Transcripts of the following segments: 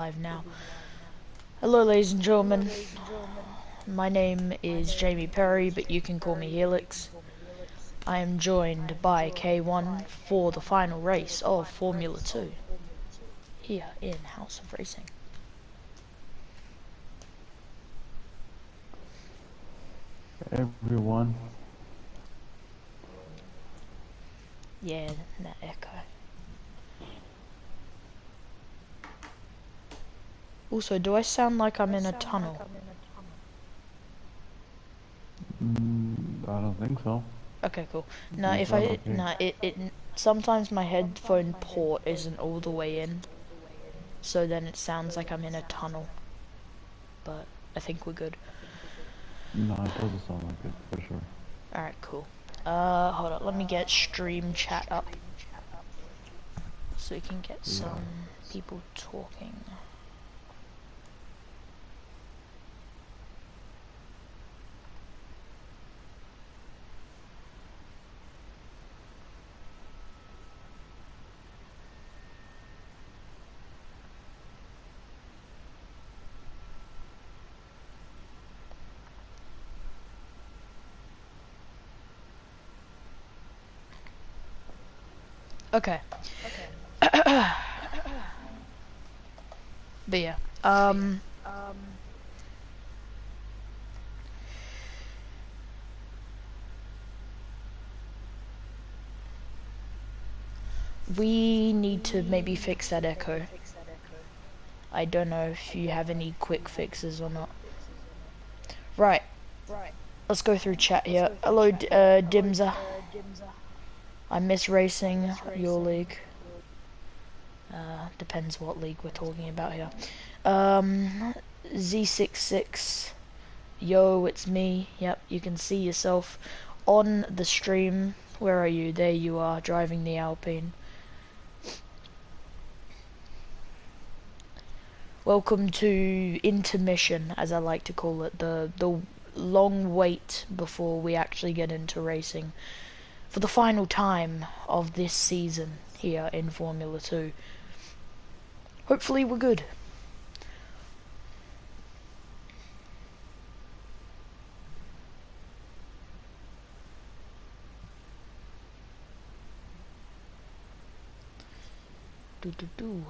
Live now. Hello ladies and gentlemen, my name is Jamie Perry, but you can call me Helix. I am joined by K1 for the final race of Formula 2 here in House of Racing. Everyone. Yeah, that echo. Also, do I sound like I'm in a tunnel? I don't think so. Okay, cool. No, You if sound I okay. no, sometimes my headphone port isn't all the way in, so then it sounds like I'm in a tunnel. But I think we're good. No, it doesn't sound like it, for sure. Alright, cool. Hold on, let me get stream chat up so we can get some people talking. Okay. But yeah, we need to maybe fix that echo. I don't know if you have any quick fixes or not. Right. Let's go through chat here. Hello, Dimza. I miss racing your league. Depends what league we're talking about here. Z66. Yo, it's me. Yep, you can see yourself on the stream. Where are you? There you are, driving the Alpine. Welcome to intermission, as I like to call it, the long wait before we actually get into racing for the final time of this season here in Formula 2. Hopefully we're good. Do.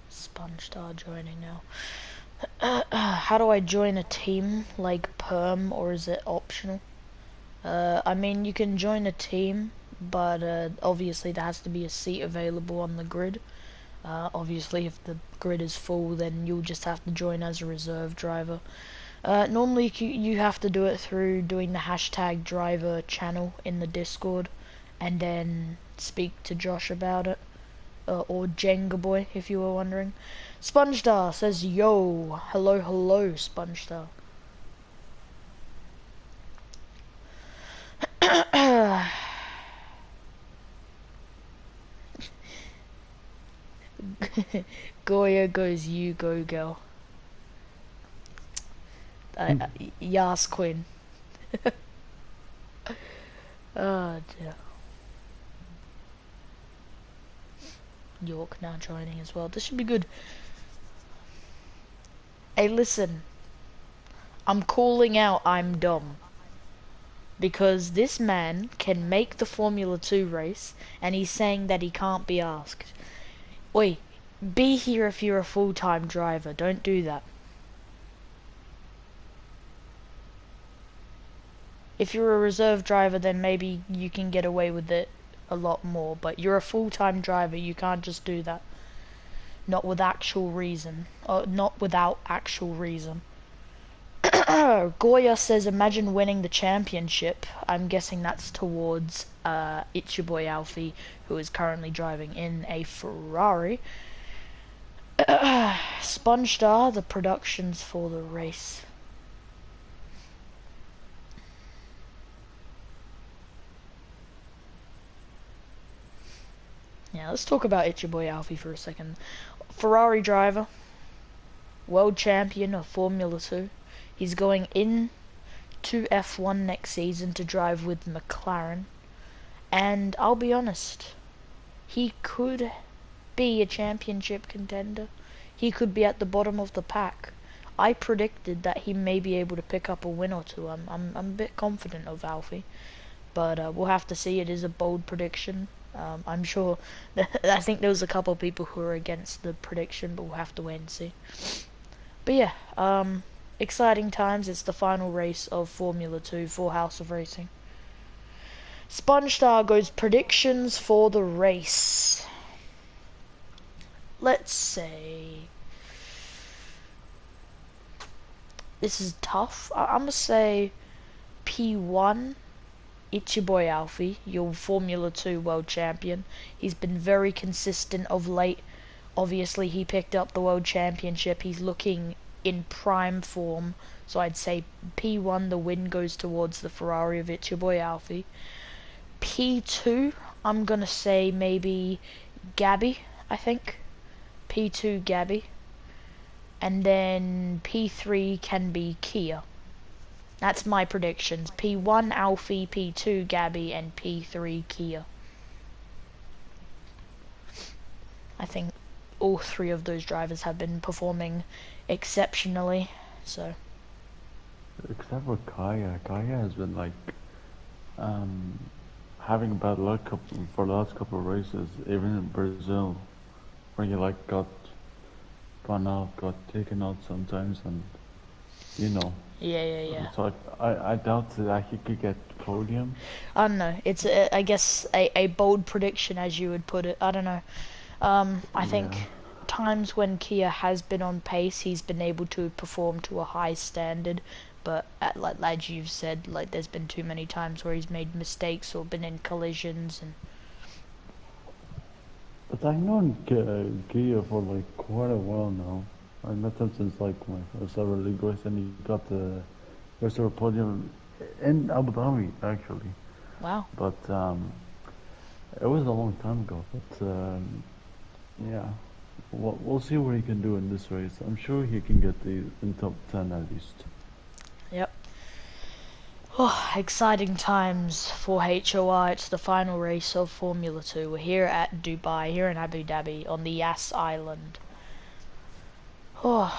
SpongeStar joining now. How do I join a team? Like perm, or is it optional? I mean, you can join a team, but obviously there has to be a seat available on the grid. Obviously, if the grid is full, then you'll just have to join as a reserve driver. Normally, you have to do it through doing the hashtag driver channel in the Discord, and then speak to Josh about it. Or Jenga Boy, if you were wondering. SpongeStar says, yo, hello, SpongeStar. Goya goes, you go, girl. Yas Queen. Oh dear. York now joining as well. This should be good. Hey, listen. I'm calling out I'm dumb. Because this man can make the Formula 2 race, and he's saying that he can't be asked. Oi, be here if you're a full-time driver. Don't do that. If you're a reserve driver, then maybe you can get away with it a lot more. But you're a full-time driver, you can't just do that. Not with actual reason. Not without actual reason. Goya says, imagine winning the championship. I'm guessing that's towards It's Your Boy Alfie, who is currently driving in a Ferrari. SpongeStar, the productions for the race. Yeah, let's talk about It's Your Boy Alfie for a second. Ferrari driver. world champion of Formula 2. He's going in to F1 next season to drive with McLaren. And I'll be honest, he could be a championship contender. He could be at the bottom of the pack. I predicted that he may be able to pick up a win or two. I'm a bit confident of Alfie, but we'll have to see. It is a bold prediction. I'm sure. I think there was a couple of people who were against the prediction, but we'll have to wait and see. But yeah, exciting times. It's the final race of Formula 2 for House of Racing. SpongeStar goes predictions for the race. Let's say this is tough. I'm gonna say P1. It's your boy Alfie, your Formula 2 world champion. He's been very consistent of late. Obviously, he picked up the world championship. He's looking in prime form. So I'd say P1, the win goes towards the Ferrari of It's Your Boy Alfie. P2, I'm gonna say maybe Gabby, I think. P2 Gabby. And then P3 can be Kia. That's my predictions. P1 Alfie, P2 Gabby, and P3 Kia. I think all three of those drivers have been performing exceptionally, so. Except for Kaya. Kaya has been like having bad luck for the last couple of races, even in Brazil, where he like got spun out, got taken out sometimes, and you know. Yeah. So I doubt that he could get podium. I don't know. It's I guess a bold prediction, as you would put it. I don't know. I think times when Kia has been on pace, he's been able to perform to a high standard. But like as you've said, like there's been too many times where he's made mistakes or been in collisions and. But I've known Kia for like quite a while now. I met him since like my first ever league race, and he got the first ever podium in Abu Dhabi actually. Wow. But it was a long time ago. But yeah, we'll see what he can do in this race. I'm sure he can get in top 10 at least. Yep. Oh, exciting times for HOI. It's the final race of Formula 2. We're here at Dubai, here in Abu Dhabi, on the Yas Island. Oh.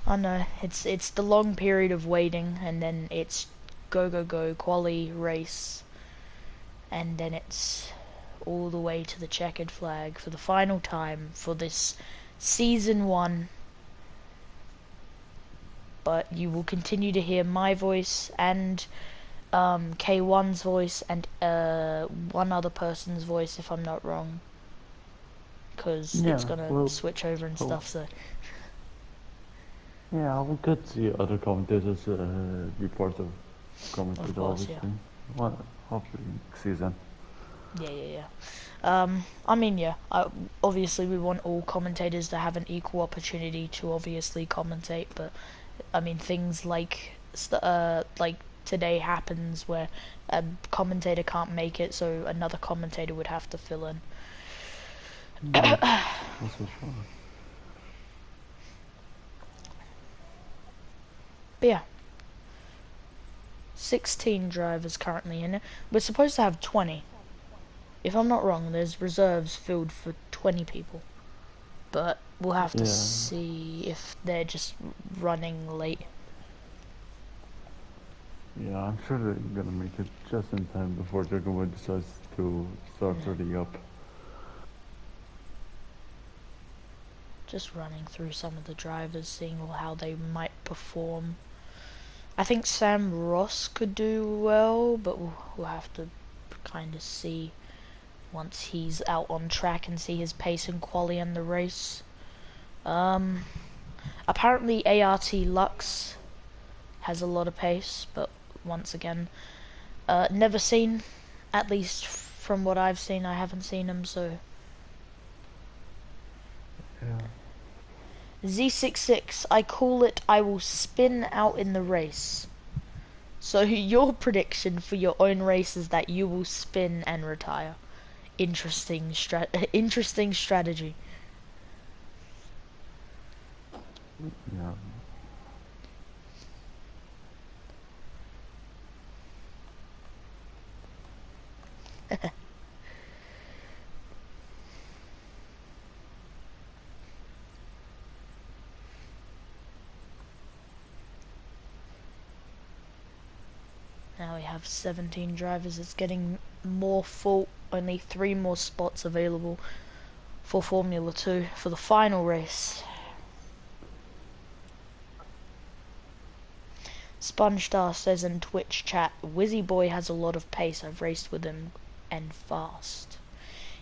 I know, it's the long period of waiting, and then it's go, quali race, and then it's all the way to the checkered flag for the final time for this season 1. But you will continue to hear my voice and K1's voice and one other person's voice, if I'm not wrong, because it's gonna switch over and stuff. So yeah, we could see other commentators be part of commentators, of course, obviously. Well, hopefully next season. Yeah. I mean, yeah. Obviously, we want all commentators to have an equal opportunity to obviously commentate, but I mean, things like today happens where a commentator can't make it, so another commentator would have to fill in. That's for sure. But yeah, 16 drivers currently in it. We're supposed to have 20. If I'm not wrong, there's reserves filled for 20 people. But we'll have to see if they're just running late. Yeah, I'm sure they're gonna make it just in time before Jacobo decides to start early up. Just running through some of the drivers, seeing how they might perform. I think Sam Ross could do well, but we'll have to kind of see once he's out on track and see his pace and quali in the race. Apparently ART Lux has a lot of pace, but once again, never seen, at least from what I've seen. I haven't seen him, so Yeah. Z66, I call it, I will spin out in the race. So your prediction for your own race is that you will spin and retire. interesting strategy. Yeah. Now we have 17 drivers. It's getting more full. Only 3 more spots available for Formula 2 for the final race. SpongeStar says in Twitch chat, Wizzy Boy has a lot of pace. I've raced with him and fast.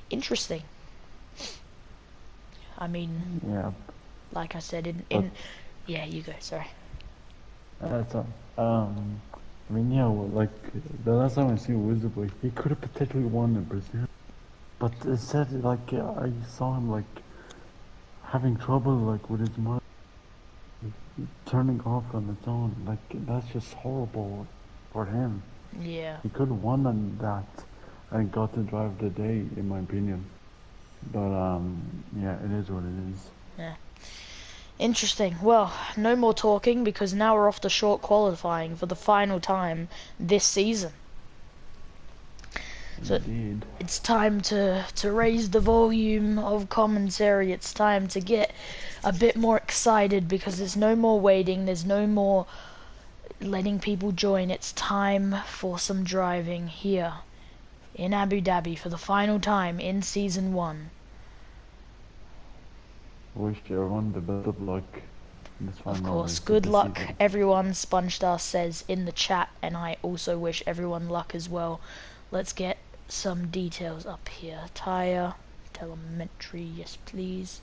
Interesting. I mean, Yeah. like I said, But yeah, you go, sorry. that's I mean, yeah, well, like the last time I seen Wizard Boy, he could have potentially won in Brazil. But instead, like I saw him like having trouble like with his mother turning off on its own. Like that's just horrible for him. Yeah. He could have won on that and got to drive the day, in my opinion. But yeah, it is what it is. Yeah. Interesting. Well, no more talking because now we're off to short qualifying for the final time this season. So Indeed. it's time to raise the volume of commentary. It's time to get a bit more excited because there's no more waiting. There's no more letting people join. It's time for some driving here in Abu Dhabi for the final time in Season 1. Wish everyone the best of luck in this Of final course, race of good the luck season. everyone, SpongeStar says in the chat, and I also wish everyone luck as well. Let's get some details up here. Tyre, telemetry, yes please.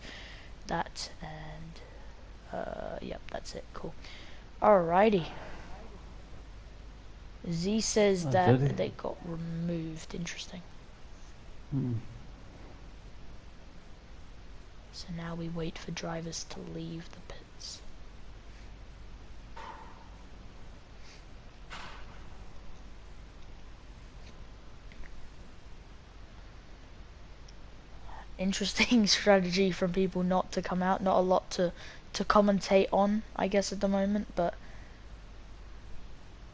That, and, yep, that's it, cool. Alrighty. Z says Did that he? they got removed, interesting. So now we wait for drivers to leave the pits. Interesting strategy from people not to come out. Not a lot to commentate on, I guess, at the moment, but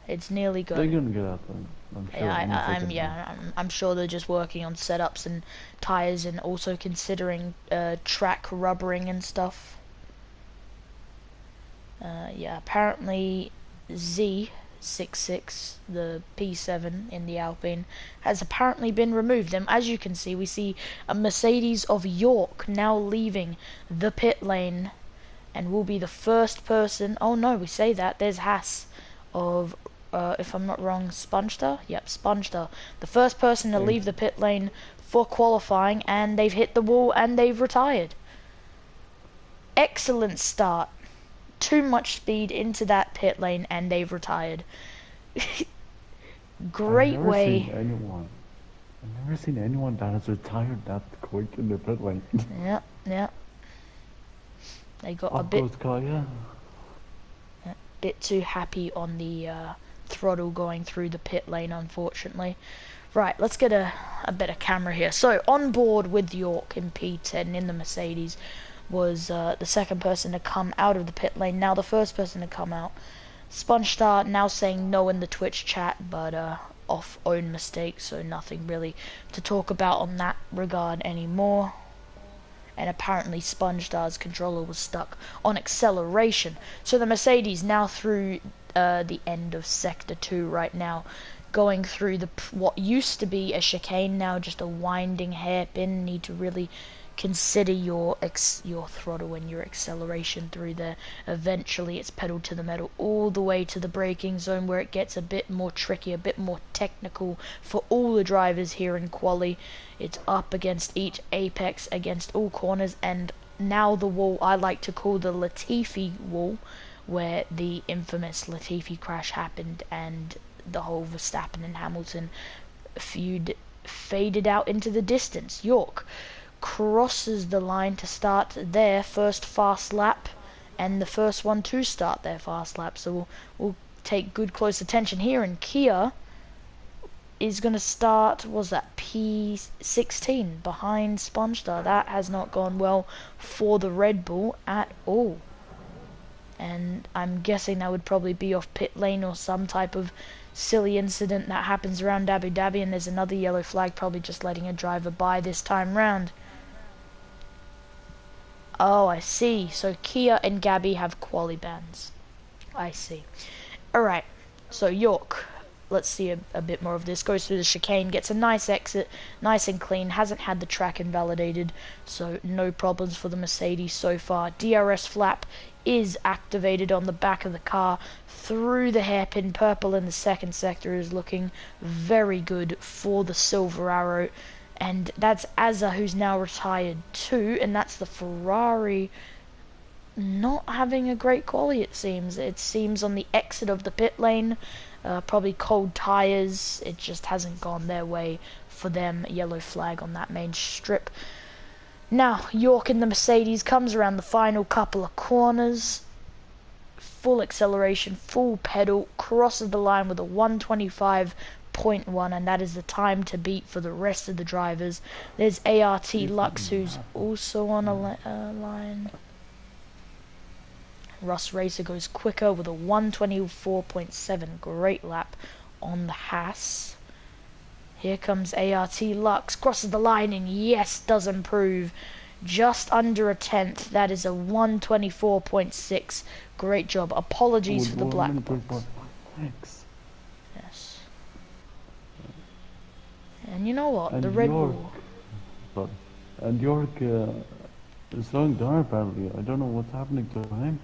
it's nearly They're good. gonna get out there, I'm sure, any second now. I'm sure they're just working on setups and tires and also considering track rubbering and stuff. Yeah, apparently Z66, the P7 in the Alpine, has apparently been removed. And as you can see, we see a Mercedes of York now leaving the pit lane and will be the first person. Oh no, we say that. There's Haas of, if I'm not wrong, Spongester? Yep, Spongester. The first person to leave the pit lane for qualifying, and they've hit the wall and they've retired. Excellent start. Too much speed into that pit lane and they've retired. Great way. I've never seen anyone that has retired that quick in the pit lane. Yeah. They got Up goes Kaya. a bit too happy on the throttle going through the pit lane, unfortunately. Right, let's get a better camera here. So, on board with York in P10 in the Mercedes was the second person to come out of the pit lane. Now the first person to come out. SpongeStar now saying no in the Twitch chat, but off own mistake, so nothing really to talk about on that regard anymore. And apparently SpongeStar's controller was stuck on acceleration. So the Mercedes now through the end of Sector 2 right now, going through what used to be a chicane, now just a winding hairpin. Need to really consider your throttle and your acceleration through there. Eventually it's pedal to the metal all the way to the braking zone, where it gets a bit more tricky, a bit more technical for all the drivers here in quali. It's up against each apex, against all corners, and now the wall I like to call the Latifi wall, where the infamous Latifi crash happened and the whole Verstappen and Hamilton feud faded out into the distance. York crosses the line to start their first fast lap, and the first one to start their fast lap, so we'll take good close attention here. And Kia is going to start, was that P16 behind Spongestar. That has not gone well for the Red Bull at all. And I'm guessing that would probably be off pit lane or some type of silly incident that happens around Abu Dhabi, and there's another yellow flag, probably just letting a driver by this time round. Oh, I see. So Kia and Gabby have quali bans. I see. Alright, so York, let's see a bit more of this. Goes through the chicane, gets a nice exit, nice and clean. Hasn't had the track invalidated, so no problems for the Mercedes so far. DRS flap is activated on the back of the car through the hairpin. Purple in the second sector is looking very good for the Silver Arrow. And that's Azza, who's now retired too, and that's the Ferrari not having a great quali, it seems. It seems on the exit of the pit lane, probably cold tyres, it just hasn't gone their way for them. Yellow flag on that main strip. Now, York in the Mercedes comes around the final couple of corners. Full acceleration, full pedal, crosses the line with a 125.1, and that is the time to beat for the rest of the drivers. There's ART Lux, who's also on a line. Russ Racer goes quicker with a 124.7. Great lap on the Haas. Here comes ART Lux, crosses the line, and yes, does improve. Just under a tenth. That is a 124.6. Great job. Apologies for the black box. Thanks. Yes. And you know what? And the Red York, Bull. sorry. And York is slowing down apparently. I don't know what's happening to him.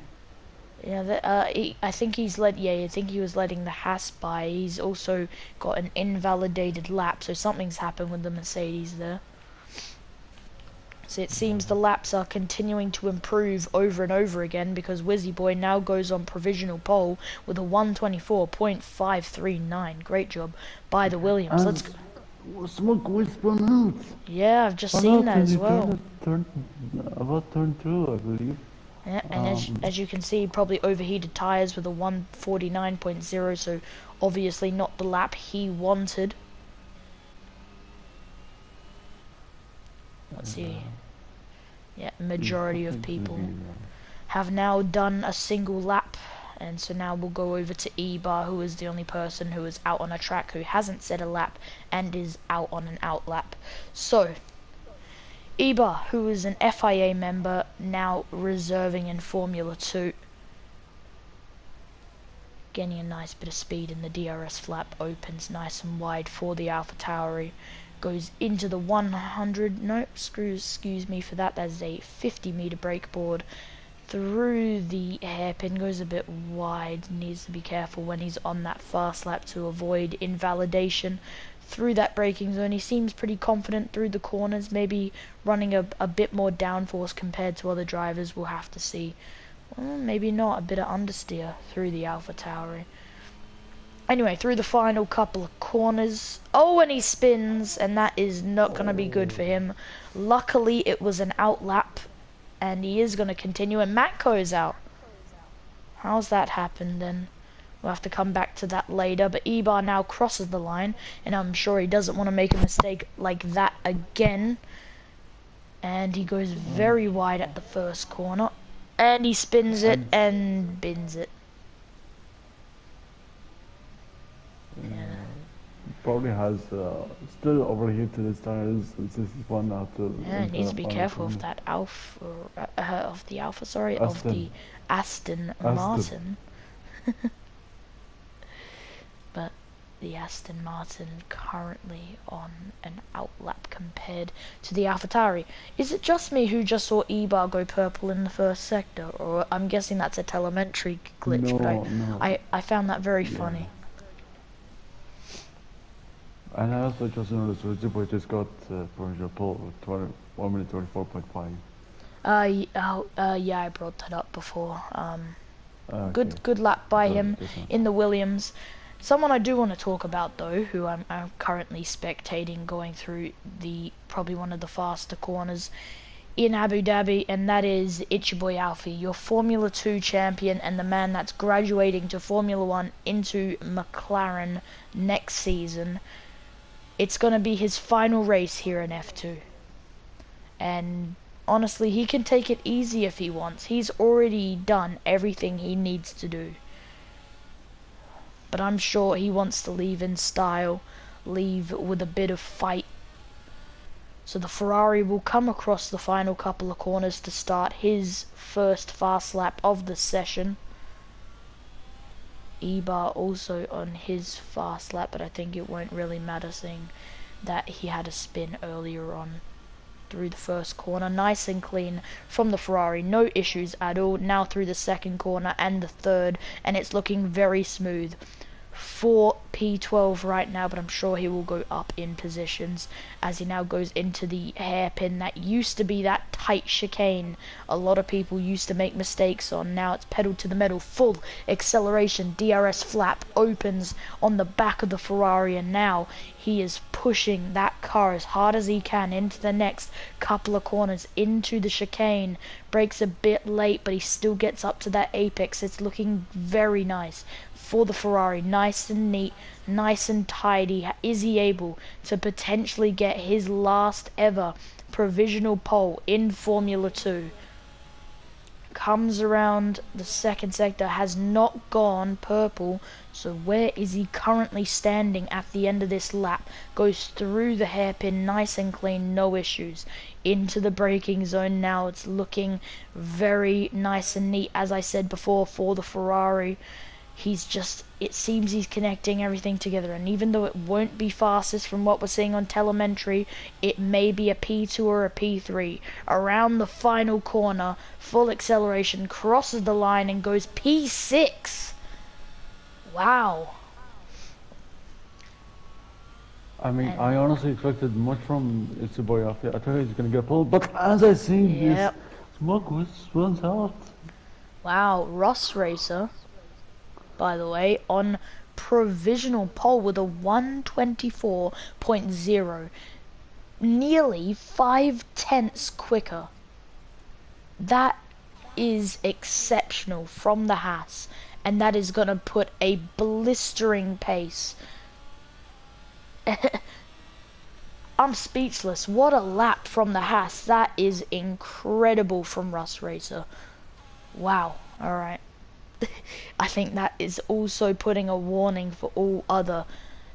Yeah, I think he's I think he was letting the Haas by. He's also got an invalidated lap, so something's happened with the Mercedes there. So it seems the laps are continuing to improve over and over again, because Wizzy Boy now goes on provisional pole with a 124.539. Great job by the Williams. Let's go. Smoke will spun out. Yeah, I've just seen that as well. About turn 2, I believe. Yeah, and as you can see, probably overheated tyres with a 149.0, so obviously not the lap he wanted. Let's see. Yeah, majority of people have now done a single lap, and so now we'll go over to Ebar, who is the only person who is out on a track who hasn't set a lap and is out on an out lap. So Ebar, who is an FIA member, now reserving in Formula 2. Getting a nice bit of speed in the DRS flap, opens nice and wide for the AlphaTauri. Goes into the 100, no, excuse me for that, that's a 50 meter brake board. Through the hairpin, goes a bit wide, needs to be careful when he's on that fast lap to avoid invalidation. Through that braking zone, he seems pretty confident through the corners, maybe running a bit more downforce compared to other drivers. We'll have to see. Well, maybe not, a bit of understeer through the AlphaTauri. Anyway, through the final couple of corners, oh, and he spins, and that is not going to be good for him. Luckily, it was an out lap, and he is going to continue, and Matko's out. How's that happened then? We'll have to come back to that later, but Ebar now crosses the line, and I'm sure he doesn't want to make a mistake like that again. And he goes very wide at the first corner, and he spins it and bins it. Yeah. Probably has still overheated his tires since this is one after. Yeah, needs to be careful of that of the Aston Martin. But the Aston Martin currently on an outlap compared to the AlphaTauri. Is it just me who just saw Ebar go purple in the first sector, or I'm guessing that's a telemetry glitch? No, but no. I found that very funny. And I also just noticed Wizzy Boy just got provisional pole with 1 minute 24.5. Yeah, I brought that up before. Okay. Good lap by him Different. in the Williams. Someone I do want to talk about though, who I'm currently spectating going through probably one of the faster corners in Abu Dhabi, and that is It's Your Boy Alfie, your Formula 2 champion, and the man that's graduating to Formula 1 into McLaren next season. It's going to be his final race here in F2. And honestly, he can take it easy if he wants. He's already done everything he needs to do. But I'm sure he wants to leave in style, leave with a bit of fight. So the Ferrari will come across the final couple of corners to start his first fast lap of the session. Ebar also on his fast lap, but I think it won't really matter seeing that he had a spin earlier on through the first corner. Nice and clean from the Ferrari, no issues at all. Now through the second corner and the third, and it's looking very smooth for P12 right now, but I'm sure he will go up in positions as he now goes into the hairpin that used to be that tight chicane a lot of people used to make mistakes on. Now it's pedal to the metal, full acceleration, DRS flap opens on the back of the Ferrari, and now he is pushing that car as hard as he can into the next couple of corners, into the chicane. Brakes a bit late, but he still gets up to that apex. It's looking very nice for the Ferrari, nice and neat, nice and tidy. Is he able to potentially get his last ever provisional pole in Formula 2? Comes around the second sector, has not gone purple, so where is he currently standing at the end of this lap? Goes through the hairpin nice and clean, no issues, into the braking zone. Now it's looking very nice and neat, as I said before, for the Ferrari. It seems he's connecting everything together, and even though it won't be fastest from what we're seeing on telemetry, it may be a P2 or a P3. Around the final corner, full acceleration, crosses the line and goes P6. Wow. I mean, I honestly expected much from Itsuboyafi. I thought he was going to get pulled, but as I see, his smoke was out. Wow, Ross Racer, by the way, on provisional pole with a 124.0, nearly 5/10 quicker. That is exceptional from the Haas, and that is going to put a blistering pace. I'm speechless. What a lap from the Haas. That is incredible from Russ Racer. Wow. Alright. I think that is also putting a warning for all other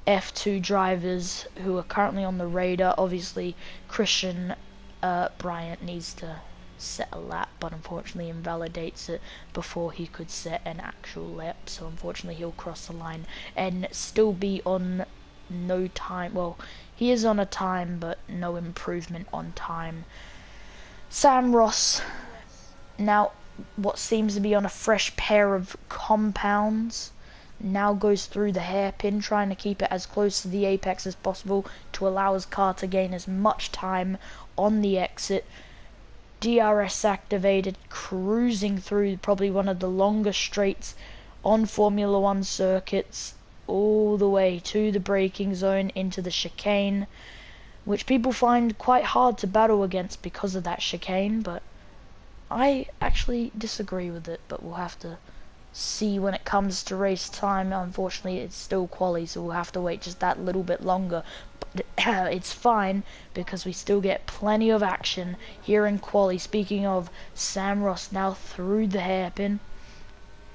F2 drivers who are currently on the radar. Obviously, Christian Bryant needs to set a lap, but unfortunately invalidates it before he could set an actual lap. So unfortunately he'll cross the line and still be on no time. Well, he is on a time, but no improvement on time. Sam Ross, now what seems to be on a fresh pair of compounds, now goes through the hairpin, trying to keep it as close to the apex as possible to allow his car to gain as much time on the exit. DRS activated, cruising through probably one of the longest straights on Formula 1 circuits, all the way to the braking zone into the chicane, which people find quite hard to battle against because of that chicane, but I actually disagree with it. But we'll have to see when it comes to race time. Unfortunately, it's still quali, so we'll have to wait just that little bit longer. But it's fine, because we still get plenty of action here in quali. Speaking of, Sam Ross now through the hairpin,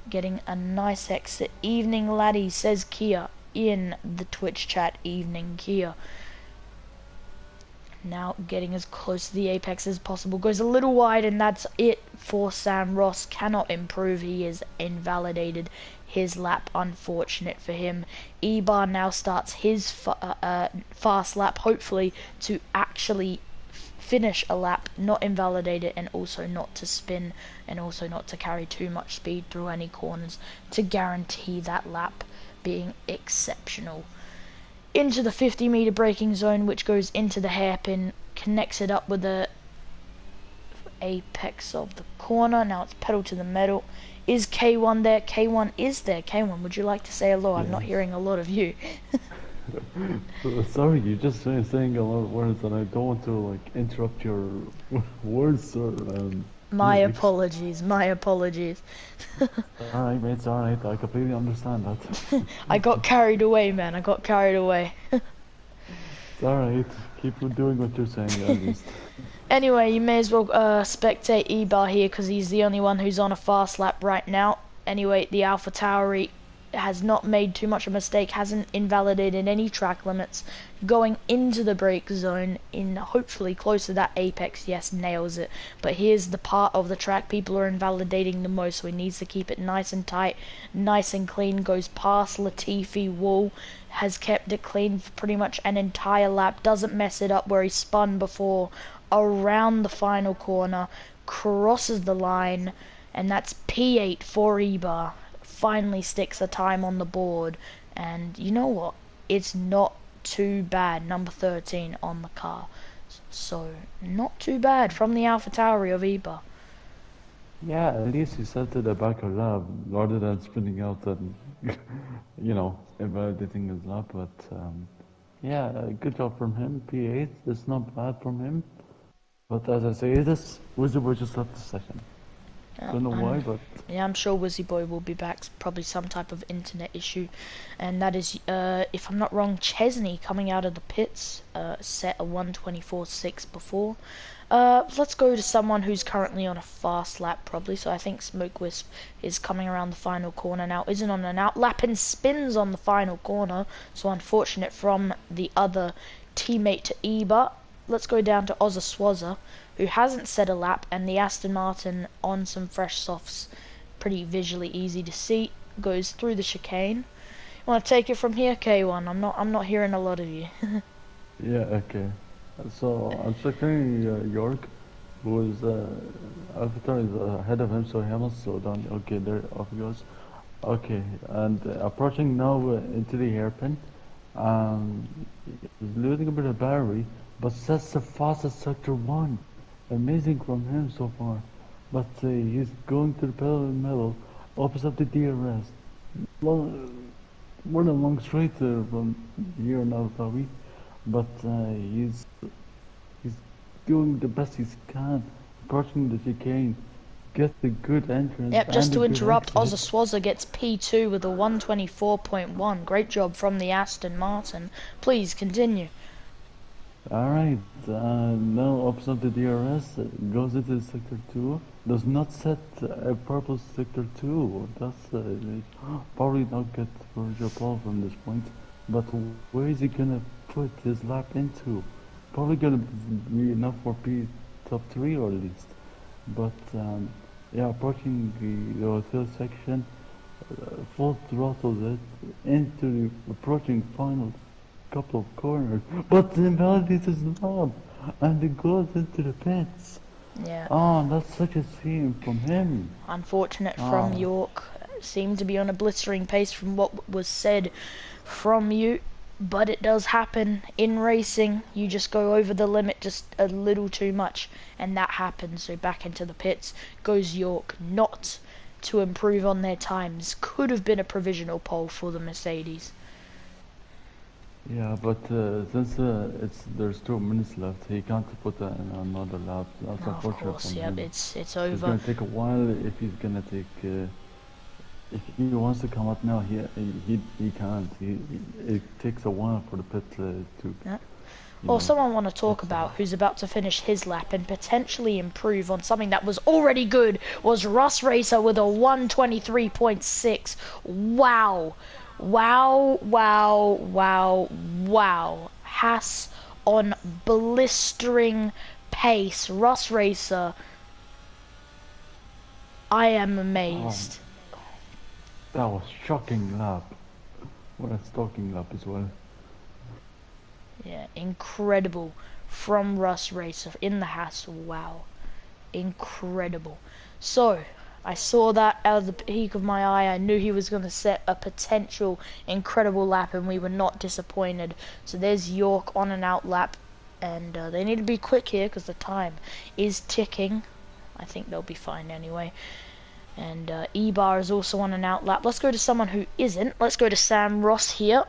getting a nice exit. Evening laddie, says Kia in the Twitch chat. Evening, Kia. Now getting as close to the apex as possible. Goes a little wide, and that's it for Sam Ross. Cannot improve. He is invalidated his lap. Unfortunate for him. Ebar now starts his fast lap, hopefully to actually finish a lap, not invalidate it, and also not to spin, and also not to carry too much speed through any corners, to guarantee that lap being exceptional. Into the 50-meter braking zone, which goes into the hairpin, connects it up with the apex of the corner. Now it's pedal to the metal. Is K1 there? K1 is there. K1, would you like to say hello? I'm not hearing a lot of you. Sorry, you're just saying a lot of words, and I don't want to like interrupt your words or. My apologies. My apologies. Alright, mate. It's alright. I completely understand that. I got carried away, man. I got carried away. It's alright. Keep doing what you're saying at least. Anyway, you may as well spectate Ebar here because he's the only one who's on a fast lap right now. Anyway, the AlphaTauri has not made too much of a mistake, hasn't invalidated any track limits. Going into the brake zone in hopefully close to that apex, yes, nails it. But here's the part of the track people are invalidating the most, so he needs to keep it nice and tight, nice and clean. Goes past Latifi wall, has kept it clean for pretty much an entire lap, doesn't mess it up where he spun before, around the final corner, crosses the line, and that's P8 for Ebar. Finally sticks a time on the board, and you know what? It's not too bad. Number 13 on the car, so not too bad from the AlphaTauri of Ebar. Yeah, at least he set to the back of lap rather than spinning out and, invalidating his lap. But yeah, good job from him. P8, it's not bad from him. But as I say, this Wizard Boy just left the second. Don't know why, but yeah, I'm sure Wizzy Boy will be back. Probably some type of internet issue, and that is, if I'm not wrong, Chesney coming out of the pits, set a 1:24.6 before. Let's go to someone who's currently on a fast lap, probably. So I think Smoke Wisp is coming around the final corner now. Isn't on an out lap and spins on the final corner. So unfortunate from the other teammate to Ebar. Let's go down to Ozza Swazza, who hasn't set a lap, and the Aston Martin on some fresh softs, pretty visually easy to see, goes through the chicane. You want to take it from here, K1? I'm not hearing a lot of you. yeah, okay. So I'm checking York, who is Alphatar is ahead of him, so he must slow down. Okay, there off he goes. Okay, and approaching now into the hairpin. He's losing a bit of battery, but that's the fastest sector 1. Amazing from him so far. But he's going to the pedal in the middle, opens up the DRS. More than a long straight from here in Abu Dhabi. But he's doing the best he can, approaching the chicane. Gets a good entrance. Yep, just to interrupt, Ozza Swazza gets P2 with a 1:24.1. Great job from the Aston Martin. Please continue. Alright, now opens up the DRS, goes into sector 2, does not set a purple sector 2, that's probably not good for Japal from this point, but where is he gonna put his lap into? Probably gonna be enough for top 3 or at least, but yeah, approaching the third section, full throttled it into the approaching final couple of corners, but the invalidates his lap and it goes into the pits. Yeah. Oh, that's such a shame from him. Unfortunate from York. Seemed to be on a blistering pace from what was said from you, but it does happen in racing. You just go over the limit just a little too much, and that happens. So back into the pits goes York, not to improve on their times. Could have been a provisional pole for the Mercedes. Yeah, but since there's 2 minutes left, he can't put that in another lap. That's unfortunate. Of course, yeah, it's over. It's gonna take a while if he's gonna take. If he wants to come up now, he can't. It takes a while for the pit to. Yeah. Or someone I want to talk about who's about to finish his lap and potentially improve on something that was already good was Russ Racer with a 1:23.6. Wow. Wow, wow, wow, wow. Haas on blistering pace. Russ Racer. I am amazed. That was shocking lap. What a stalking lap as well. Yeah, incredible from Russ Racer in the Haas. Wow. Incredible. So, I saw that out of the peak of my eye. I knew he was going to set a potential incredible lap, and we were not disappointed. So there's York on an out lap, and they need to be quick here because the time is ticking. I think they'll be fine anyway. And Ebar is also on an out lap. Let's go to someone who isn't. Let's go to Sam Ross here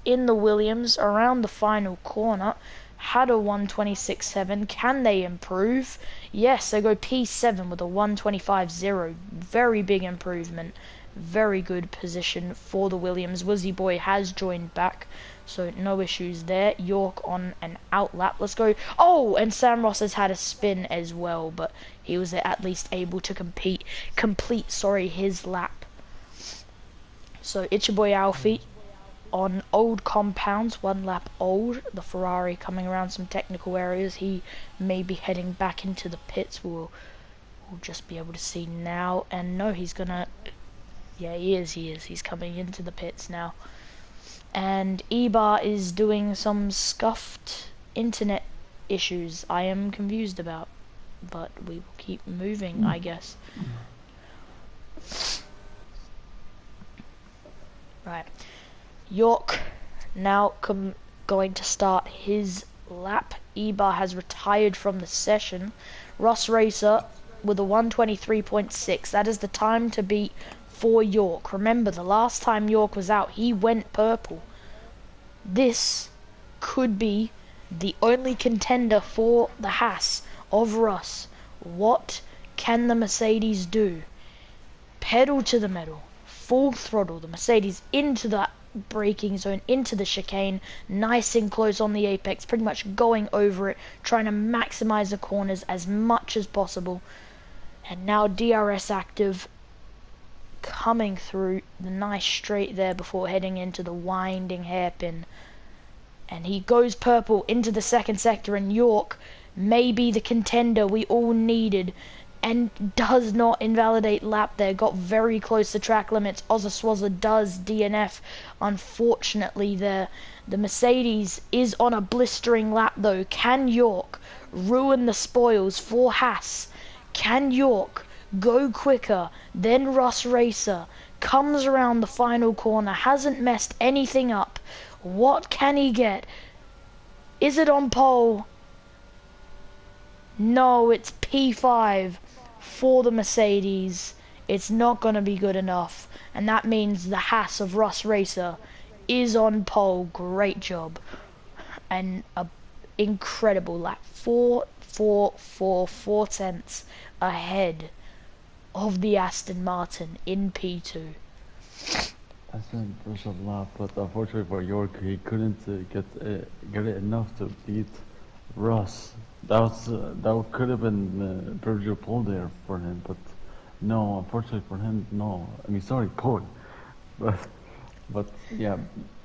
in the Williams around the final corner. Had a 1:26.7. Can they improve? Yes, they go P7 with a 1:25.0. Very big improvement. very good position for the Williams. Wizzy Boy has joined back, so no issues there. York on an out lap. Let's go. Oh, and Sam Ross has had a spin as well, but he was at least able to complete his lap. So it's your boy Alfie on old compounds, 1 lap old. The Ferrari coming around some technical areas. He may be heading back into the pits. We'll just be able to see now. And no, he's gonna... Yeah, he is. He's coming into the pits now. And Ebar is doing some scuffed internet issues I am confused about. But we will keep moving, I guess. Right. York now going to start his lap. Ebar has retired from the session. Ross Racer with a 1:23.6. That is the time to beat for York. Remember, the last time York was out, he went purple. This could be the only contender for the Haas of Russ. What can the Mercedes do? Pedal to the metal, full throttle. The Mercedes into the braking zone, into the chicane, nice and close on the apex, pretty much going over it, trying to maximize the corners as much as possible. And now DRS active coming through the nice straight there before heading into the winding hairpin. And he goes purple into the second sector, and York may be the contender we all needed, and does not invalidate lap there. Got very close to track limits. Ozaswaza does DNF, unfortunately there. The Mercedes is on a blistering lap though. Can York ruin the spoils for Haas? Can York go quicker? Then Russ Racer comes around the final corner, hasn't messed anything up. What can he get? Is it on pole? No, it's P5 for the Mercedes. It's not going to be good enough, and that means the Haas of Russ Racer is on pole. Great job, and a incredible lap. 4 tenths ahead of the Aston Martin in P2. That's an impressive lap, but unfortunately for York, he couldn't get it enough to beat Russ. That could have been Virgil Pole there for him, but no, unfortunately for him, no. I mean, sorry, Cole, but yeah,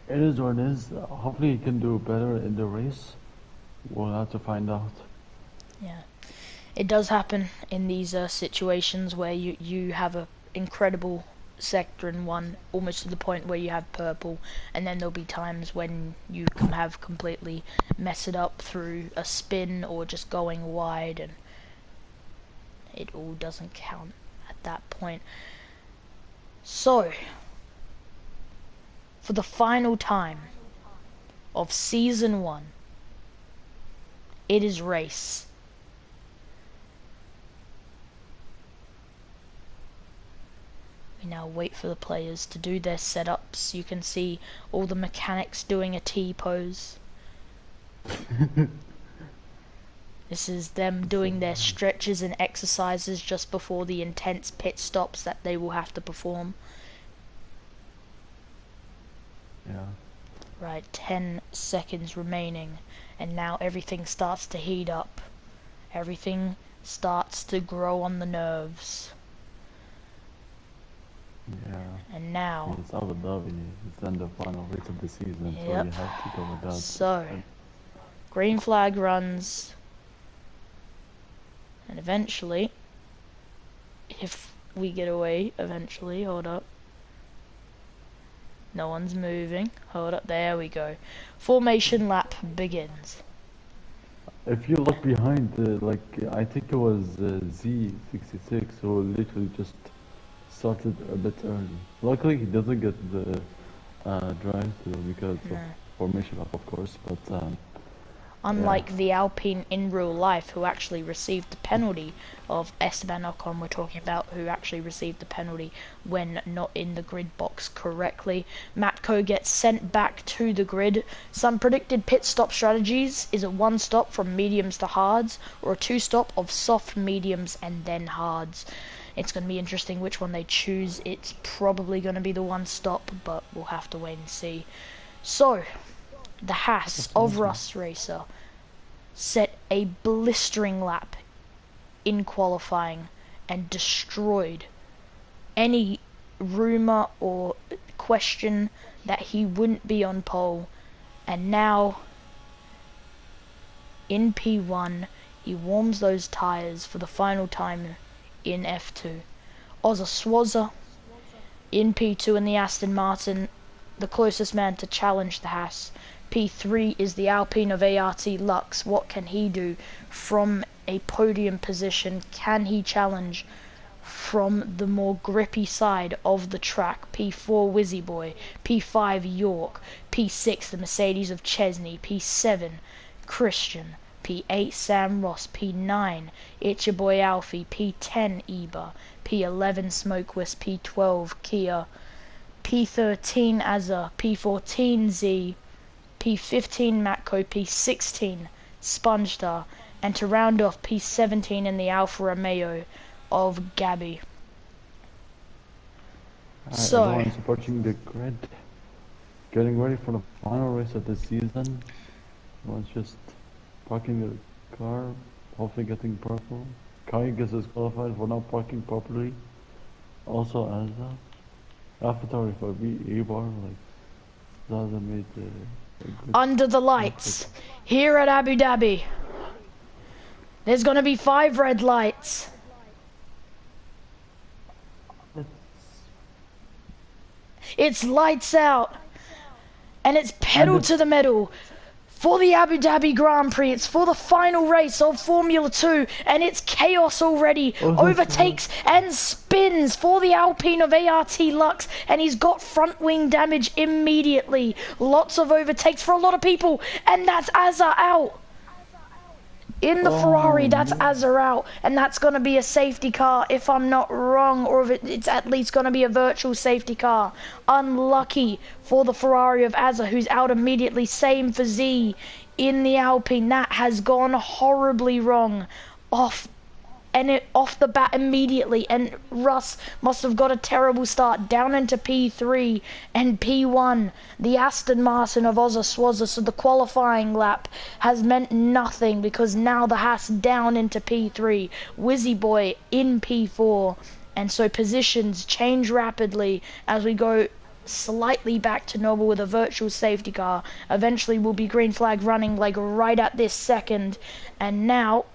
it is what it is. Hopefully, he can do better in the race. We'll have to find out. Yeah, it does happen in these situations where you have a incredible sector in one, almost to the point where you have purple, and then there'll be times when you can have completely mess it up through a spin or just going wide, and it all doesn't count at that point. So, for the final time of season 1, it is race. We now wait for the players to do their setups. You can see all the mechanics doing a T-pose. This is them doing their stretches and exercises just before the intense pit stops that they will have to perform. Yeah. Right, 10 seconds remaining, and now everything starts to heat up. Everything starts to grow on the nerves. Yeah. And now... It's Abu Dhabi. It's then the final race of the season, Yep. so you have to go with that. So, green flag runs, and eventually, if we get away, eventually, hold up. No one's moving. Hold up, there we go. Formation lap begins. If you look behind, I think it was Z66 who literally just started a bit early. Luckily, he doesn't get the drive-through because of formation lap, of course. But unlike the Alpine in real life, who actually received the penalty of Esteban Ocon, we're talking about, who actually received the penalty when not in the grid box correctly. Matko gets sent back to the grid. Some predicted pit stop strategies is a 1-stop from mediums to hards, or a 2-stop of soft mediums and then hards. It's going to be interesting which one they choose. It's probably going to be the 1-stop, but we'll have to wait and see. So, the Haas of Rust Racer set a blistering lap in qualifying and destroyed any rumour or question that he wouldn't be on pole. And now, in P1, he warms those tyres for the final time in F2. Ozza Swazza in P2 in the Aston Martin, the closest man to challenge the Haas. P3 is the Alpine of ART Lux. What can he do from a podium position? Can he challenge from the more grippy side of the track? P4 Wizzy Boy, P5 York, P6 the Mercedes of Chesney, P7 Christian, P8 Sam Ross, P9 It's Your Boy Alfie, P10 Eba, P11 Smokewisp, P12 Kia, P13 Azza, P14 Z, P15 Matko, P16 Spongestar, and to round off P17 in the Alfa Romeo of Gabby. So, everyone's approaching the grid, getting ready for the final race of the season. Everyone's just parking the car, hopefully getting purple. Kai gets disqualified for not parking properly. Also, Azza. AlphaTauri for E-Bar, like, Zaza made under the lights, here at Abu Dhabi, there's gonna be 5 red lights. It's lights out, and it's pedal to the metal for the Abu Dhabi Grand Prix. It's for the final race of Formula 2, and it's chaos already. Overtakes and spins for the Alpine of ART Lux, and he's got front wing damage immediately. Lots of overtakes for a lot of people, and that's Azza out. In the Ferrari, that's Azza out, and that's going to be a safety car if I'm not wrong, or if it's at least going to be a virtual safety car. Unlucky for the Ferrari of Azza, who's out immediately. Same for Z in the Alpine. That has gone horribly wrong off the bat immediately, and Russ must have got a terrible start down into P3 and P1, the Aston Martin of Ozza Swazza. So the qualifying lap has meant nothing, because now the Haas down into P3, Wizzy Boy in P4, and so positions change rapidly as we go slightly back to normal with a virtual safety car. Eventually will be green flag running, like right at this second, and now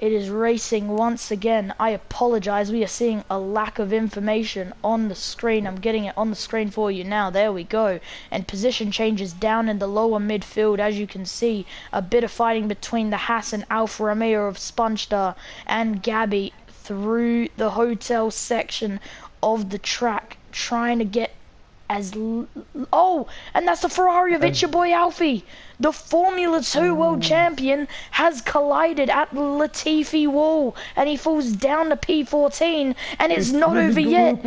it is racing once again. I apologize, we are seeing a lack of information on the screen. I'm getting it on the screen for you now. There we go. And position changes down in the lower midfield. As you can see, a bit of fighting between the Haas and Alfa Romeo of Spongestar and Gabby through the hotel section of the track, trying to get and that's the Ferrari of It's Your Boy Alfie. The Formula 2 world champion has collided at Latifi wall, and he falls down to P14, and it's not over yet.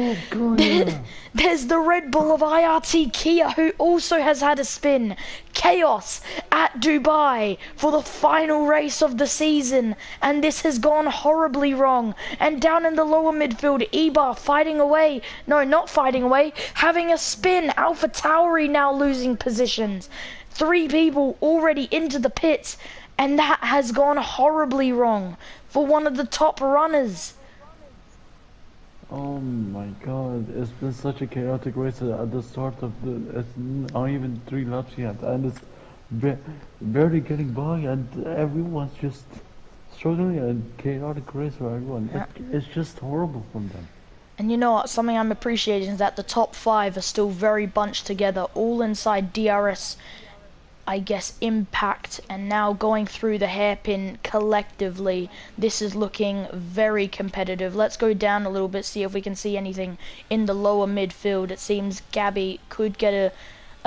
There's the Red Bull of IRT Kia, who also has had a spin. Chaos at Dubai for the final race of the season, and this has gone horribly wrong. And down in the lower midfield, Ebar fighting away. No, not fighting away, having a spin. AlphaTauri now losing positions. 3 people already into the pits, and that has gone horribly wrong for one of the top runners. Oh my god, it's been such a chaotic race at the start of it's not even 3 laps yet, and it's barely getting by, and everyone's just struggling, and chaotic race for everyone. Yeah. It's just horrible from them. And you know what, something I'm appreciating is that the top 5 are still very bunched together, all inside DRS, I guess, impact, and now going through the hairpin collectively. This is looking very competitive. Let's go down a little bit, see if we can see anything in the lower midfield. It seems Gabby could get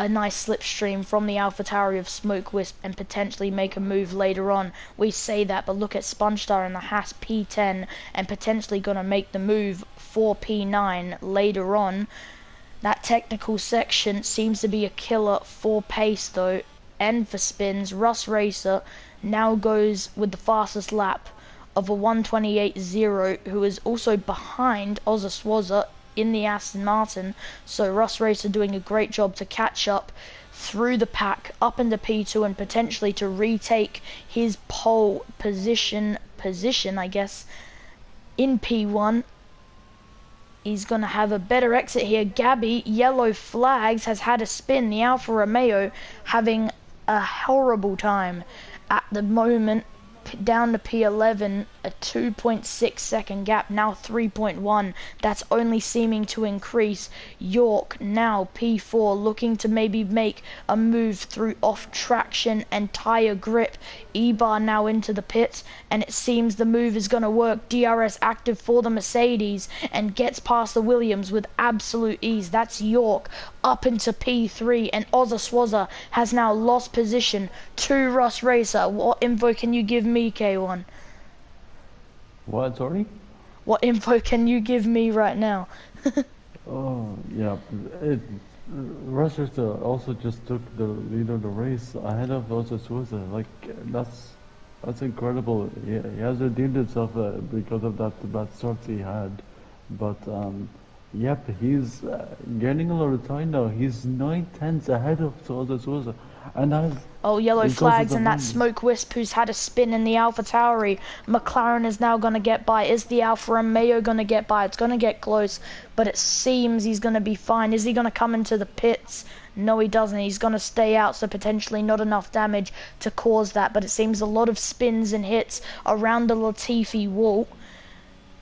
a nice slipstream from the AlphaTauri of Smoke Wisp and potentially make a move later on. We say that, but look at SpongeStar and the Haas P10 and potentially going to make the move for P9 later on. That technical section seems to be a killer for pace though, and for spins. Russ Racer now goes with the fastest lap of a 1:28.0, who is also behind Ozza Swazza in the Aston Martin. So Russ Racer doing a great job to catch up through the pack up into P2 and potentially to retake his pole position I guess in P1. He's going to have a better exit here. Gabby, yellow flags, has had a spin. The Alfa Romeo having a horrible time at the moment. Down to P11, a 2.6 second gap, now 3.1. That's only seeming to increase. York now P4, looking to maybe make a move through off traction and tire grip. E-bar now into the pits, and it seems the move is going to work. DRS active for the Mercedes and gets past the Williams with absolute ease. That's York up into P3, and Ozza Swazza has now lost position to Russ Racer. What info can you give me, K1? What, sorry? What info can you give me right now? Oh, yeah. Russia also just took the lead of the race ahead of Ozza Swazza. Like, that's incredible. He has redeemed himself because of that bad start he had. But, yep, he's gaining a lot of time now. He's 9/10 ahead of Ozza Swazza. And that is... Oh, yellow flags and that Smoke Wisp who's had a spin in the AlphaTauri. McLaren is now going to get by. Is the Alfa Romeo going to get by? It's going to get close, but it seems he's going to be fine. Is he going to come into the pits? No, he doesn't. He's going to stay out, so potentially not enough damage to cause that, but it seems a lot of spins and hits around the Latifi wall.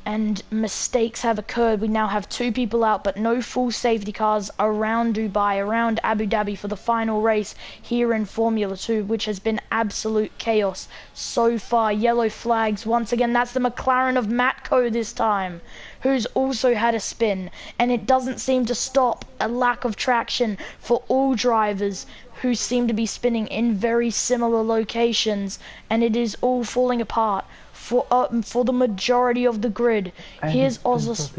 And mistakes have occurred. We now have 2 people out, but no full safety cars around Dubai, around Abu Dhabi for the final race here in Formula 2, which has been absolute chaos so far. Yellow flags once again. That's the McLaren of Matco this time, who's also had a spin, and it doesn't seem to stop a lack of traction for all drivers who seem to be spinning in very similar locations, and it is all falling apart for the majority of the grid. And Here's Ozza,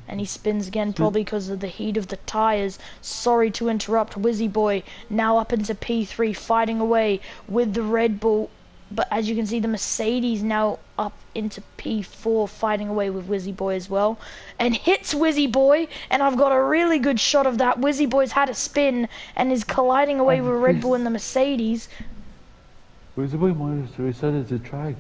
and he spins again, probably because of the heat of the tires. Sorry to interrupt. Wizzy Boy now up into P3, fighting away with the Red Bull, but as you can see, the Mercedes now up into P4, fighting away with Wizzy Boy as well, and hits Wizzy Boy, and I've got a really good shot of that. Wizzy Boy's had a spin and is colliding away with Red Bull and the Mercedes. Wizzy Boy managed to reset the track.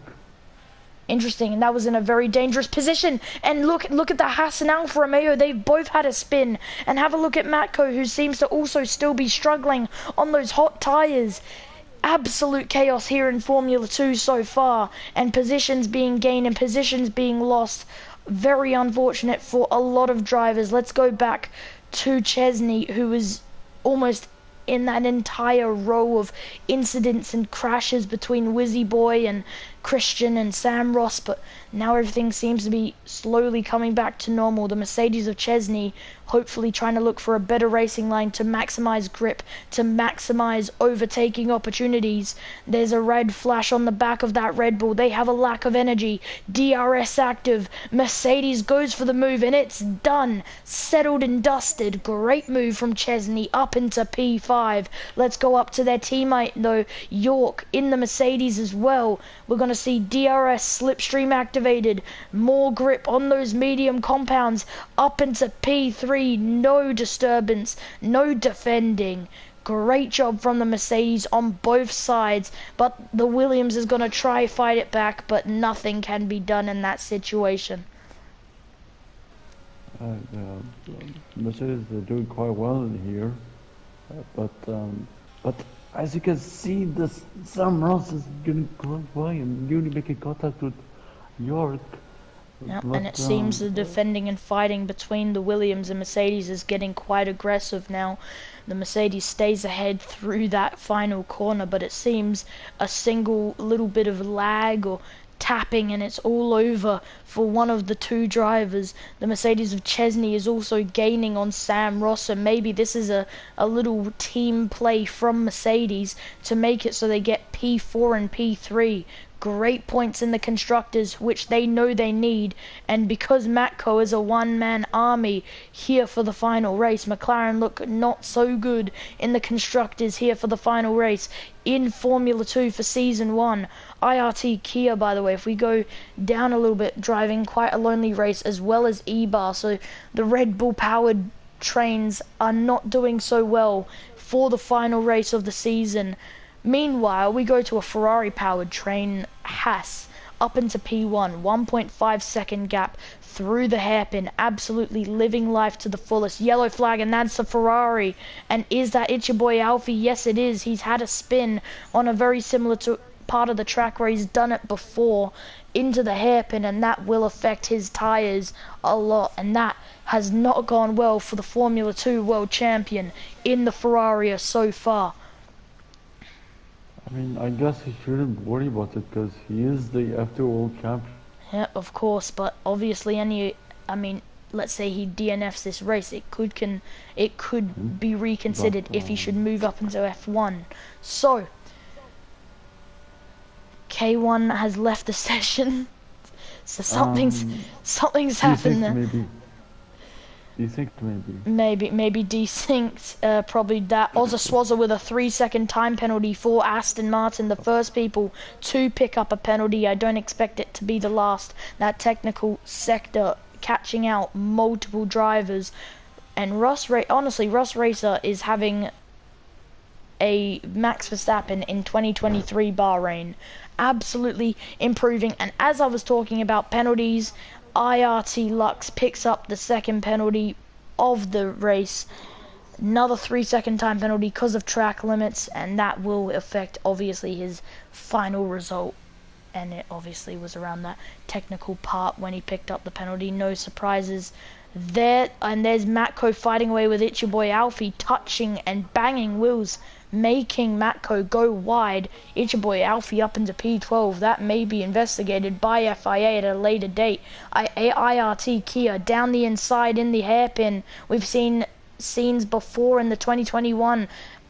Interesting, and that was in a very dangerous position. And look at the Haas and Alfa Romeo. They've both had a spin. And have a look at Matco, who seems to also still be struggling on those hot tires. Absolute chaos here in Formula 2 so far, and positions being gained and positions being lost. Very unfortunate for a lot of drivers. Let's go back to Chesney, who was almost in that entire row of incidents and crashes between Wizzy Boy and Christian and Sam Ross, but now everything seems to be slowly coming back to normal. The Mercedes of Chesney hopefully trying to look for a better racing line to maximize grip, to maximize overtaking opportunities. There's a red flash on the back of that Red Bull. They have a lack of energy. DRS active. Mercedes goes for the move, and it's done. Settled and dusted. Great move from Chesney up into P5. Let's go up to their teammate though, York, in the Mercedes as well. We're going to see DRS slipstream activated. More grip on those medium compounds up into P3. No disturbance, no defending. Great job from the Mercedes on both sides, but the Williams is going to try fight it back, but nothing can be done in that situation. Mercedes are doing quite well in here, but as you can see, Sam Ross is getting close by and nearly making contact with York. Yeah, and it seems the defending and fighting between the Williams and Mercedes is getting quite aggressive now. The Mercedes stays ahead through that final corner, but it seems a single little bit of lag or tapping, and it's all over for one of the two drivers. The Mercedes of Chesney is also gaining on Sam Ross, so maybe this is a little team play from Mercedes to make it so they get P4 and P3. Great points in the Constructors, which they know they need, and because Matco is a one-man army here for the final race, McLaren look not so good in the Constructors here for the final race in Formula 2 for Season 1. IRT Kia, by the way, if we go down a little bit, driving quite a lonely race, as well as E-Bar, so the Red Bull-powered trains are not doing so well for the final race of the season. Meanwhile, we go to a Ferrari-powered train, Haas, up into P1, 1.5 second gap through the hairpin, absolutely living life to the fullest. Yellow flag, and that's a Ferrari. And is that it's your boy Alfie? Yes, it is. He's had a spin on a very similar to part of the track where he's done it before into the hairpin, and that will affect his tyres a lot, and that has not gone well for the Formula 2 world champion in the Ferrari so far. I mean, I guess he shouldn't worry about it because he is the F2 world champion. Yeah, of course, but obviously let's say he DNFs this race, it could be reconsidered if he should move up into F1. So K1 has left the session, so something's happened there. Maybe. Desynced maybe. Maybe desynced, probably that. Ozaswaza with a 3-second time penalty for Aston Martin, the first people to pick up a penalty. I don't expect it to be the last. That technical sector catching out multiple drivers. And Russ Racer is having a Max Verstappen in 2023 Bahrain. Absolutely improving. And as I was talking about penalties, IRT Lux picks up the second penalty of the race. Another 3-second time penalty because of track limits, and that will affect obviously his final result. And it obviously was around that technical part when he picked up the penalty. No surprises there. And there's Matco fighting away with It's Your Boy Alfie, touching and banging wheels, making Matco go wide. It's Your Boy Alfie up into P12. That may be investigated by FIA at a later date. IRT Kia down the inside in the hairpin. We've seen scenes before in the 2021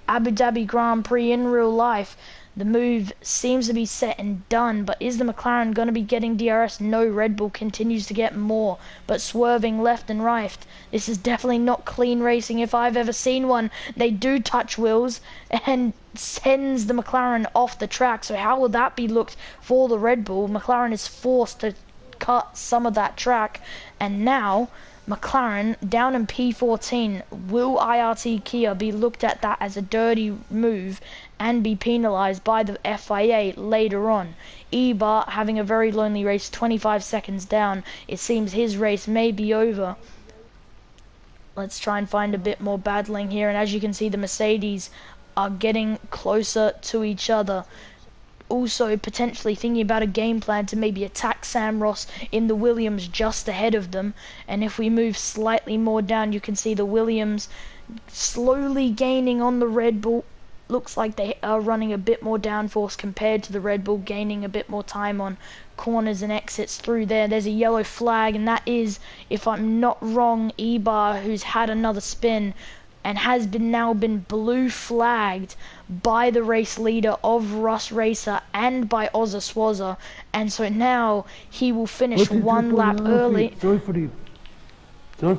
Abu Dhabi Grand Prix in real life. The move seems to be set and done, but is the McLaren going to be getting DRS? No, Red Bull continues to get more, but swerving left and right. This is definitely not clean racing if I've ever seen one. They do touch wheels and sends the McLaren off the track, so how will that be looked for the Red Bull? McLaren is forced to cut some of that track, and now McLaren down in P14. Will IRT Kia be looked at that as a dirty move and be penalised by the FIA later on? Ebar having a very lonely race, 25 seconds down. It seems his race may be over. Let's try and find a bit more battling here, and as you can see, the Mercedes are getting closer to each other. Also potentially thinking about a game plan to maybe attack Sam Ross in the Williams just ahead of them. And if we move slightly more down, you can see the Williams slowly gaining on the Red Bull. Looks like they are running a bit more downforce compared to the Red Bull, gaining a bit more time on corners and exits through there. There's a yellow flag, and that is, if I'm not wrong, Ebar, who's had another spin and has now been blue flagged by the race leader of Russ Racer and by Ozaswaza, and so now he will finish one lap early. Sorry for the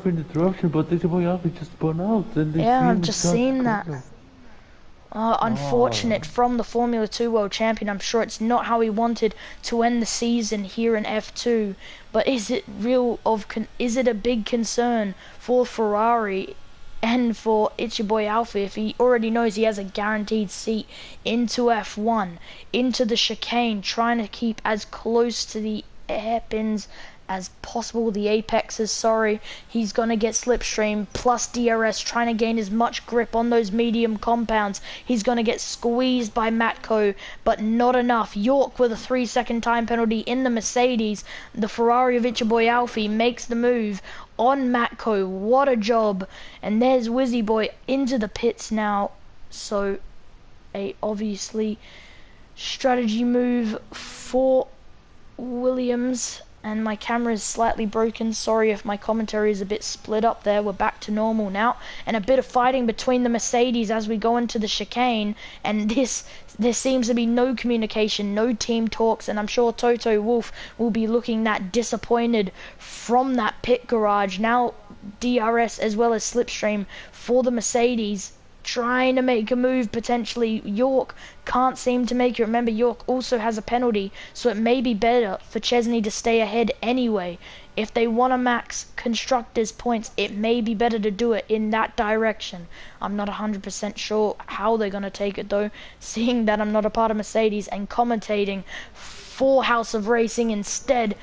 interruption, but this boy Alfie just spun out. Yeah, I've just seen that. Unfortunate from the Formula 2 world champion. I'm sure it's not how he wanted to end the season here in F2, but is it a big concern for Ferrari and for It's Your Boy Alfie if he already knows he has a guaranteed seat into F1, into the chicane, trying to keep as close to the hairpins as possible, the apexes, sorry. He's going to get slipstream plus DRS, trying to gain as much grip on those medium compounds. He's going to get squeezed by Matco, but not enough. York with a 3-second time penalty in the Mercedes. The Ferrari of It's Your Boy Alfie makes the move on Matco. What a job. And there's Wizzy Boy into the pits now. So a obviously strategy move for Williams, and my camera is slightly broken. Sorry if my commentary is a bit split up there. We're back to normal now, and a bit of fighting between the Mercedes as we go into the chicane, and there seems to be no communication, no team talks, and I'm sure Toto Wolff will be looking that disappointed from that pit garage. Now DRS as well as Slipstream for the Mercedes, trying to make a move potentially. York can't seem to make it. Remember, York also has a penalty, so it may be better for Chesney to stay ahead anyway. If they want to max Constructors points, it may be better to do it in that direction. I'm not 100% sure how they're going to take it though, seeing that I'm not a part of Mercedes and commentating for House of Racing instead.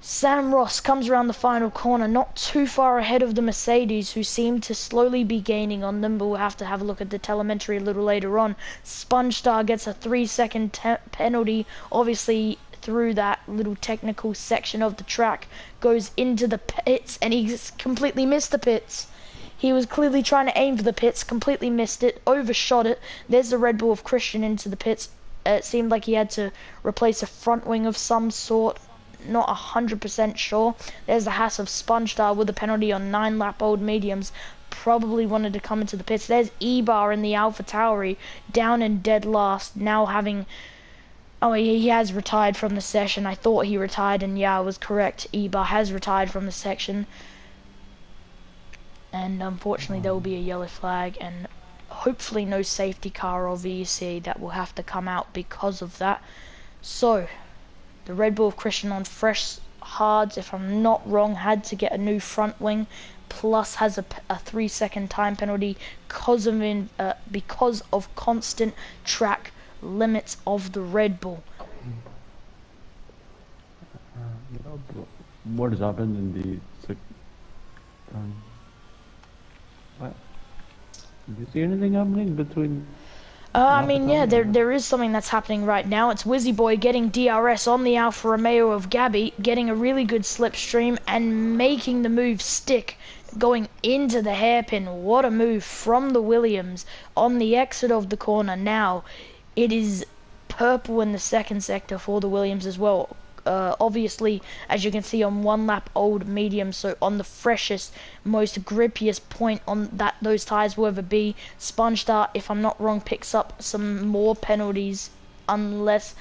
Sam Ross comes around the final corner, not too far ahead of the Mercedes, who seem to slowly be gaining on them, but we'll have to have a look at the telemetry a little later on. Sponge Star gets a 3-second penalty, obviously through that little technical section of the track, goes into the pits, and he's completely missed the pits. He was clearly trying to aim for the pits, completely missed it, overshot it. There's the Red Bull of Christian into the pits. It seemed like he had to replace a front wing of some sort. Not 100% sure. There's the Haas of Sponge Star with a penalty on 9-lap-old mediums. Probably wanted to come into the pits. There's Ebar in the Alpha Tauri, down in dead last. Now having... Oh, he has retired from the session. I thought he retired, and yeah, I was correct. Ebar has retired from the section. And unfortunately, there will be a yellow flag, and hopefully no safety car or VC that will have to come out because of that. So... the Red Bull of Christian on fresh hards, if I'm not wrong, had to get a new front wing, plus has a 3-second time penalty because of constant track limits of the Red Bull. What has happened in the... what? Do you see anything happening between... I mean, yeah, there is something that's happening right now. It's Wizzy Boy getting DRS on the Alfa Romeo of Gabby, getting a really good slipstream and making the move stick, going into the hairpin. What a move from the Williams on the exit of the corner. Now, it is purple in the second sector for the Williams as well. Obviously, as you can see, on 1-lap-old medium, so on the freshest, most grippiest point on that those tires will ever be. Sponge Star, if I'm not wrong, picks up some more penalties, unless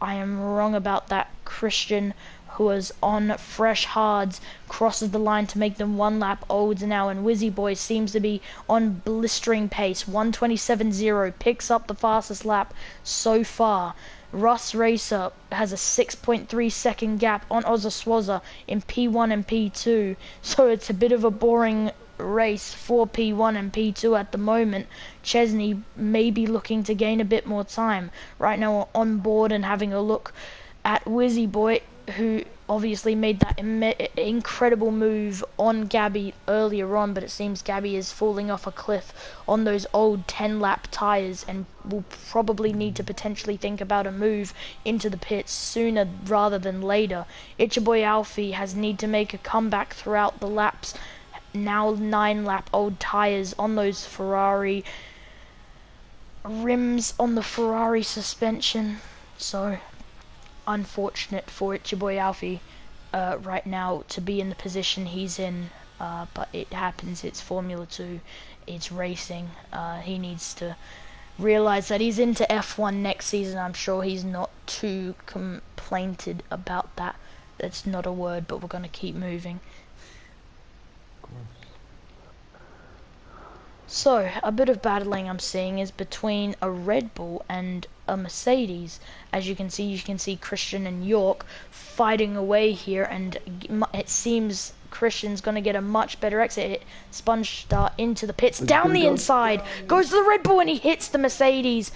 I am wrong about that. Christian, who was on fresh hards, crosses the line to make them 1-lap-olds now, and Wizzy Boy seems to be on blistering pace. 1:27.0, picks up the fastest lap so far. Russ Racer has a 6.3 second gap on Ozaswaza in P1 and P2, so it's a bit of a boring race for P1 and P2 at the moment. Chesney may be looking to gain a bit more time. Right now on board and having a look at Wizzy Boy, who obviously made that incredible move on Gabby earlier on, but it seems Gabby is falling off a cliff on those old 10-lap tires and will probably need to potentially think about a move into the pits sooner rather than later. Itchaboy Alfie has need to make a comeback throughout the laps. Now 9-lap-old tires on those Ferrari rims, on the Ferrari suspension, so unfortunate for Itchaboy Alfie right now to be in the position he's in, but it happens. It's Formula 2, it's racing. He needs to realize that he's into F1 next season. I'm sure he's not too complainted about that. That's not a word, but we're going to keep moving. So, a bit of battling I'm seeing is between a Red Bull and a Mercedes. As you can see Christian and York fighting away here, and it seems Christian's going to get a much better exit. Sponge Star into the pits, down the inside, goes to the Red Bull, and he hits the Mercedes.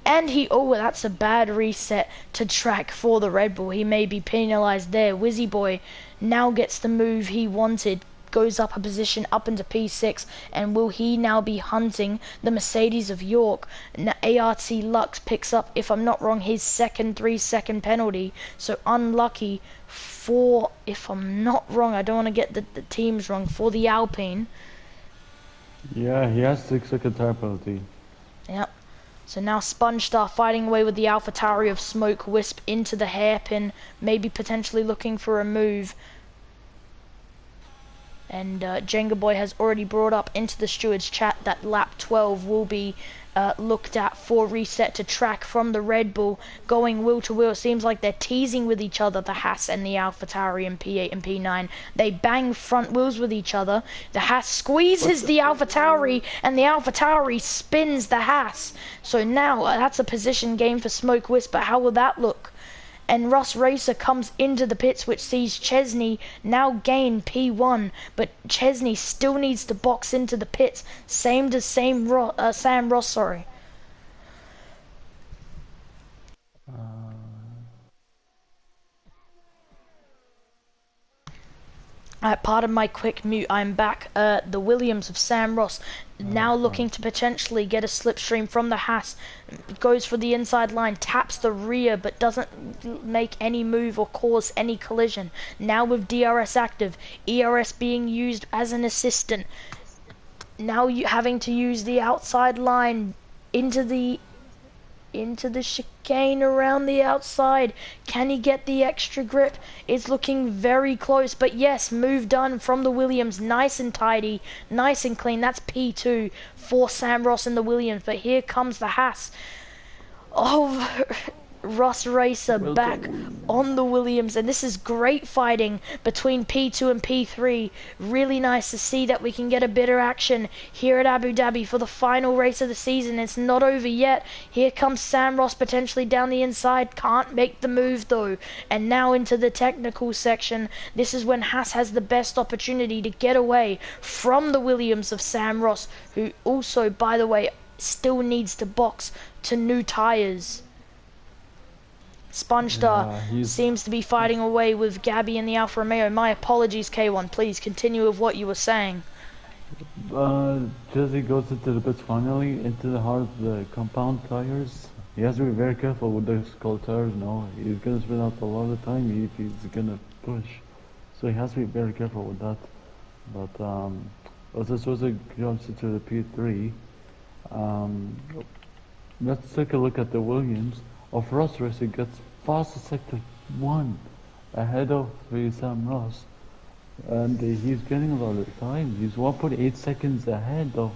And that's a bad reset to track for the Red Bull. He may be penalised there. Wizzy Boy now gets the move he wanted, goes up a position up into P6, and will he now be hunting the Mercedes of York? Now ART Lux picks up, if I'm not wrong, his second 3-second penalty, so unlucky for, if I'm not wrong, I don't want to get the teams wrong, for the Alpine. Yeah, he has 6-second time penalty. Yep. So now Sponge Star fighting away with the AlphaTauri of Smoke Wisp into the hairpin, maybe potentially looking for a move. And Jenga Boy has already brought up into the stewards chat that lap 12 will be looked at for reset to track from the Red Bull, going wheel to wheel. It seems like they're teasing with each other, the Haas and the AlphaTauri in P8 and P9. They bang front wheels with each other. The Haas squeezes the AlphaTauri, and the AlphaTauri spins the Haas. So now that's a position game for Smoke Wisp, but how will that look? And Russ Racer comes into the pits, which sees Chesney now gain P1, but Chesney still needs to box into the pits. Same to Sam Ross, sorry. Pardon my quick mute, I'm back. The Williams of Sam Ross now looking to potentially get a slipstream from the Haas. Goes for the inside line, taps the rear, but doesn't make any move or cause any collision. Now with DRS active, ERS being used as an assistant. Now you having to use the outside line into the chicane around the outside. Can he get the extra grip? It's looking very close, but yes, move done from the Williams. Nice and tidy, nice and clean. That's P2 for Sam Ross and the Williams, but here comes the Haas. Oh, Russ Racer back on the Williams, and this is great fighting between P2 and P3. Really nice to see that we can get a bit of action here at Abu Dhabi for the final race of the season. It's not over yet. Here comes Sam Ross potentially down the inside, can't make the move though. And now into the technical section. This is when Haas has the best opportunity to get away from the Williams of Sam Ross, who also, by the way, still needs to box to new tyres. Sponge Star seems to be fighting away with Gabby and the Alfa Romeo. My apologies, K1. Please continue with what you were saying. Jesse goes into the pits finally, into the heart of the compound tires. He has to be very careful with those cold tires now. He's going to spend out a lot of time if he's going to push. So he has to be very careful with that. But also Sosa jumps into the P3. Let's take a look at the Williams of Ross Racer. Gets fastest sector 1 ahead of Sam Ross, and he's getting a lot of time. He's 1.8 seconds ahead of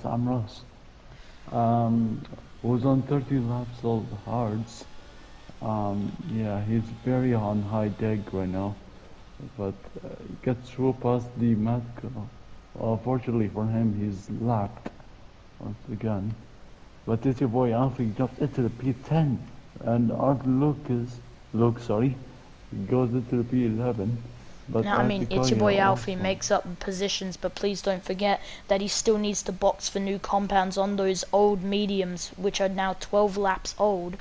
Sam Ross, who's on 30 laps of the hards. Yeah, he's very on high deck right now, but gets through past the Matco. Fortunately for him, he's lapped once again. But this your boy Alfie jumps into the P10, and Luke goes into the P11. But now, I mean, it's your boy Alfie makes up positions, but please don't forget that he still needs to box for new compounds on those old mediums, which are now 12 laps old.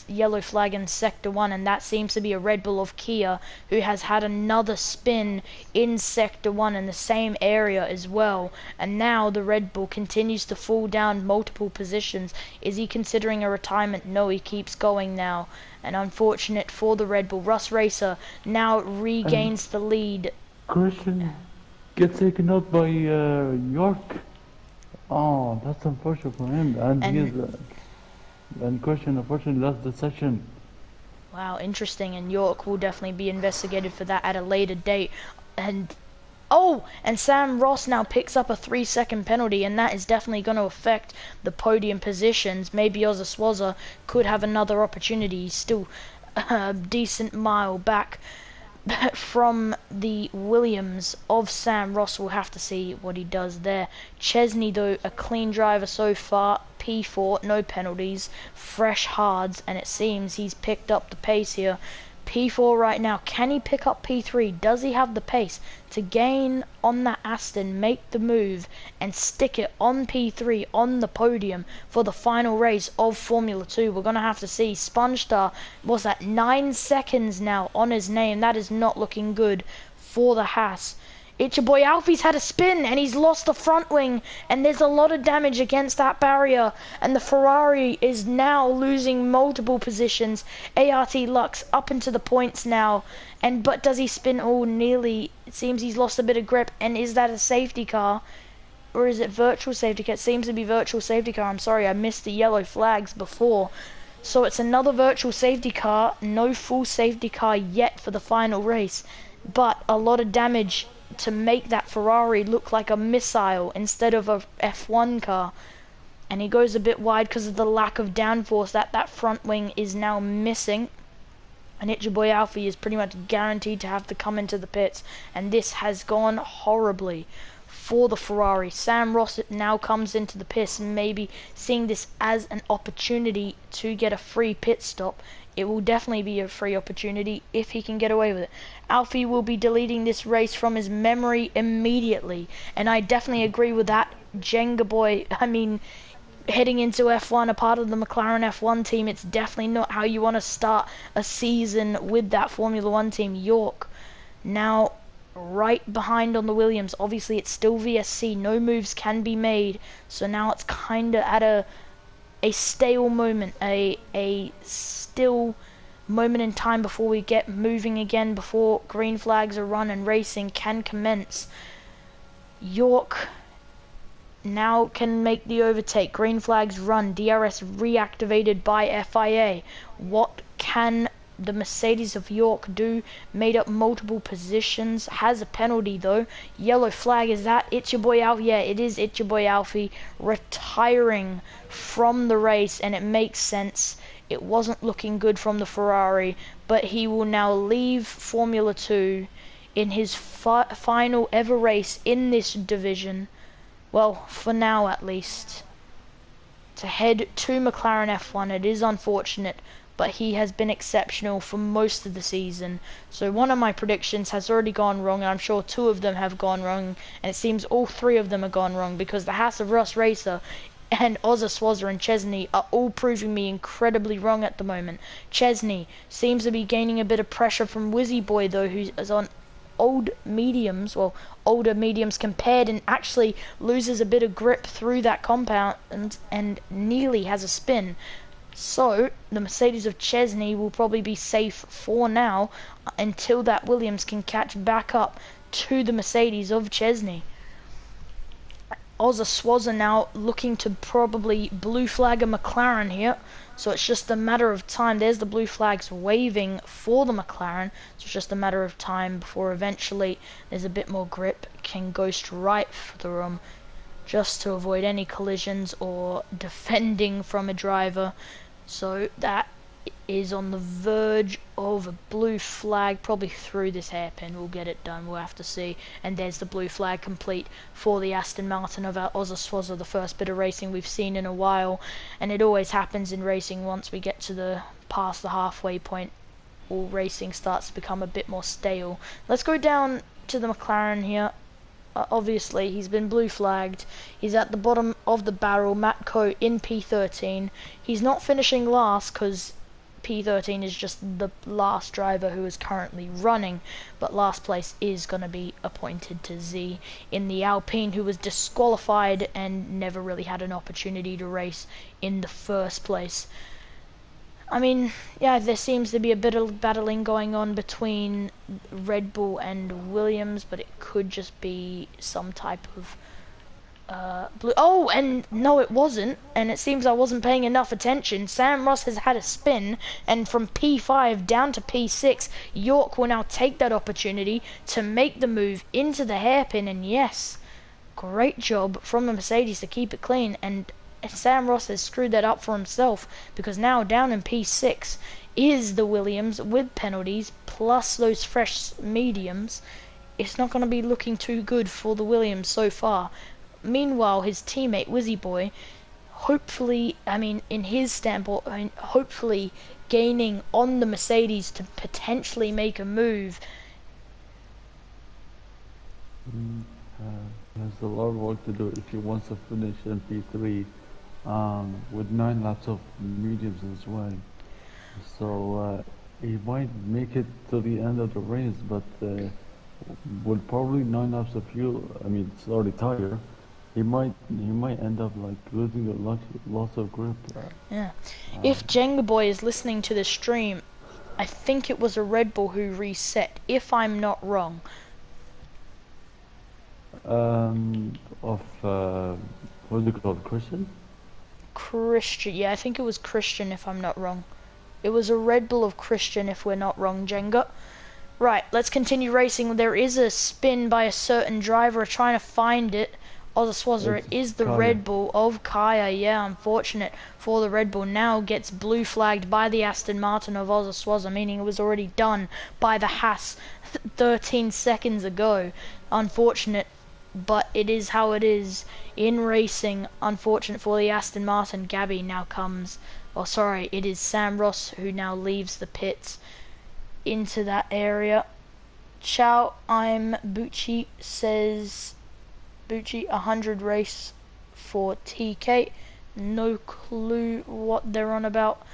Yellow flag in Sector 1, and that seems to be a Red Bull of Kia, who has had another spin in Sector 1 in the same area as well. And now the Red Bull continues to fall down multiple positions. Is he considering a retirement? No, he keeps going now. And unfortunate for the Red Bull. Russ Racer now regains the lead. Christian gets taken out by York. Oh, that's unfortunate for him. And Christian unfortunately lost the session. Wow, interesting. And York will definitely be investigated for that at a later date. And Sam Ross now picks up a 3-second penalty, and that is definitely going to affect the podium positions. Maybe Ozza Swazza could have another opportunity. He's still a decent mile back from the Williams of Sam Ross. We'll have to see what he does there. Chesney, though, a clean driver so far. P4, no penalties, fresh hards, and it seems he's picked up the pace here. P4 right now. Can he pick up P3? Does he have the pace to gain on that Aston, make the move, and stick it on P3 on the podium for the final race of Formula 2? We're going to have to see. Sponge Star was at 9 seconds now on his name. That is not looking good for the Haas. It's your boy Alfie's had a spin, and he's lost the front wing, and there's a lot of damage against that barrier, and the Ferrari is now losing multiple positions. ART Lux up into the points now, but does he spin? Oh, nearly. It seems he's lost a bit of grip, and is that a safety car? or is it virtual safety car? It seems to be virtual safety car. I'm sorry, I missed the yellow flags before. So it's another virtual safety car, no full safety car yet for the final race, but a lot of damage to make that Ferrari look like a missile instead of a F1 car. And he goes a bit wide because of the lack of downforce that front wing is now missing. And it's your boy Alfie is pretty much guaranteed to have to come into the pits. And this has gone horribly for the Ferrari. Sam Ross now comes into the pits, and maybe seeing this as an opportunity to get a free pit stop. It will definitely be a free opportunity if he can get away with it. Alfie will be deleting this race from his memory immediately, and I definitely agree with that. Jenga boy, I mean, heading into F1, a part of the McLaren F1 team, it's definitely not how you want to start a season with that Formula 1 team. York now right behind on the Williams. Obviously it's still VSC, no moves can be made, so now it's kind of at a stale moment, a still moment in time before we get moving again, before green flags are run and racing can commence. York now can make the overtake. Green flags run. DRS reactivated by FIA. What can the Mercedes of York do? Made up multiple positions. Has a penalty though. Yellow flag, is that It's Your Boy Alfie? Yeah, it is It's Your Boy Alfie retiring from the race, and it makes sense. It wasn't looking good from the Ferrari, but he will now leave Formula 2 in his final ever race in this division. Well, for now at least, to head to McLaren F1. It is unfortunate, but he has been exceptional for most of the season. So one of my predictions has already gone wrong, and I'm sure two of them have gone wrong, and it seems all three of them have gone wrong, because the Haas of Russ Racer and Ozza Swazza and Chesney are all proving me incredibly wrong at the moment. Chesney seems to be gaining a bit of pressure from Wizzy Boy though, who is on older mediums compared, and actually loses a bit of grip through that compound and nearly has a spin. So the Mercedes of Chesney will probably be safe for now until that Williams can catch back up to the Mercedes of Chesney. Ozza Swazza now looking to probably blue flag a McLaren here, so it's just a matter of time. There's the blue flags waving for the McLaren, so it's just a matter of time before eventually there's a bit more grip, can go straight through them just to avoid any collisions or defending from a driver. So that is on the verge of a blue flag, probably through this hairpin. We'll get it done, we'll have to see. And there's the blue flag complete for the Aston Martin of Ozza Swazza, the first bit of racing we've seen in a while. And it always happens in racing, once we get to past the halfway point, all racing starts to become a bit more stale. Let's go down to the McLaren here. Obviously he's been blue flagged. He's at the bottom of the barrel. Matt Coe in P13. He's not finishing last because P13 is just the last driver who is currently running, but last place is going to be appointed to Z in the Alpine, who was disqualified and never really had an opportunity to race in the first place. I mean, yeah, there seems to be a bit of battling going on between Red Bull and Williams, but it could just be some type of blue. Oh, and no, it wasn't, and it seems I wasn't paying enough attention. Sam Ross has had a spin, and from P5 down to P6, York will now take that opportunity to make the move into the hairpin, and yes, great job from the Mercedes to keep it clean, and Sam Ross has screwed that up for himself, because now down in P6 is the Williams with penalties plus those fresh mediums. It's not going to be looking too good for the Williams so far. Meanwhile, his teammate Wizzy Boy, hopefully, I mean, in his standpoint, hopefully gaining on the Mercedes to potentially make a move. There's a lot of work to do if he wants to finish in P3 with 9 laps of mediums as well. So he might make it to the end of the race, but with probably 9 laps of fuel, I mean, it's already tired. He might end up like losing a lots of grip. Yeah. If Jenga Boy is listening to the stream, I think it was a Red Bull who reset, if I'm not wrong. Of what's it called? Christian? Christian, yeah, I think it was Christian if I'm not wrong. It was a Red Bull of Christian if we're not wrong, Jenga. Right, let's continue racing. There is a spin by a certain driver trying to find it. Ozaswaza, it It's is the Kaya. Red Bull of Kaya. Yeah, unfortunate for the Red Bull. Now gets blue flagged by the Aston Martin of Ozaswaza, meaning it was already done by the Haas 13 seconds ago. Unfortunate, but it is how it is in racing. Unfortunate for the Aston Martin. Gabby now comes, oh sorry, it is Sam Ross who now leaves the pits into that area. Ciao, I'm Bucci, says Bucci, 100 race for TK. No clue what they're on about.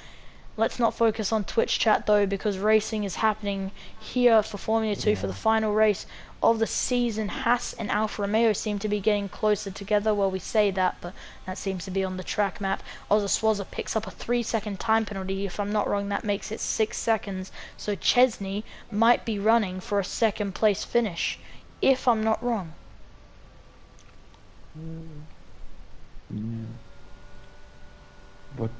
Let's not focus on Twitch chat though, because racing is happening here for Formula 2 for Yeah. the final race of the season. Haas and Alfa Romeo seem to be getting closer together. Well, we say that, but that seems to be on the track map. Ozaswaza picks up a 3-second time penalty. If I'm not wrong, that makes it 6 seconds. So Chesney might be running for a second place finish, if I'm not wrong. Yeah. But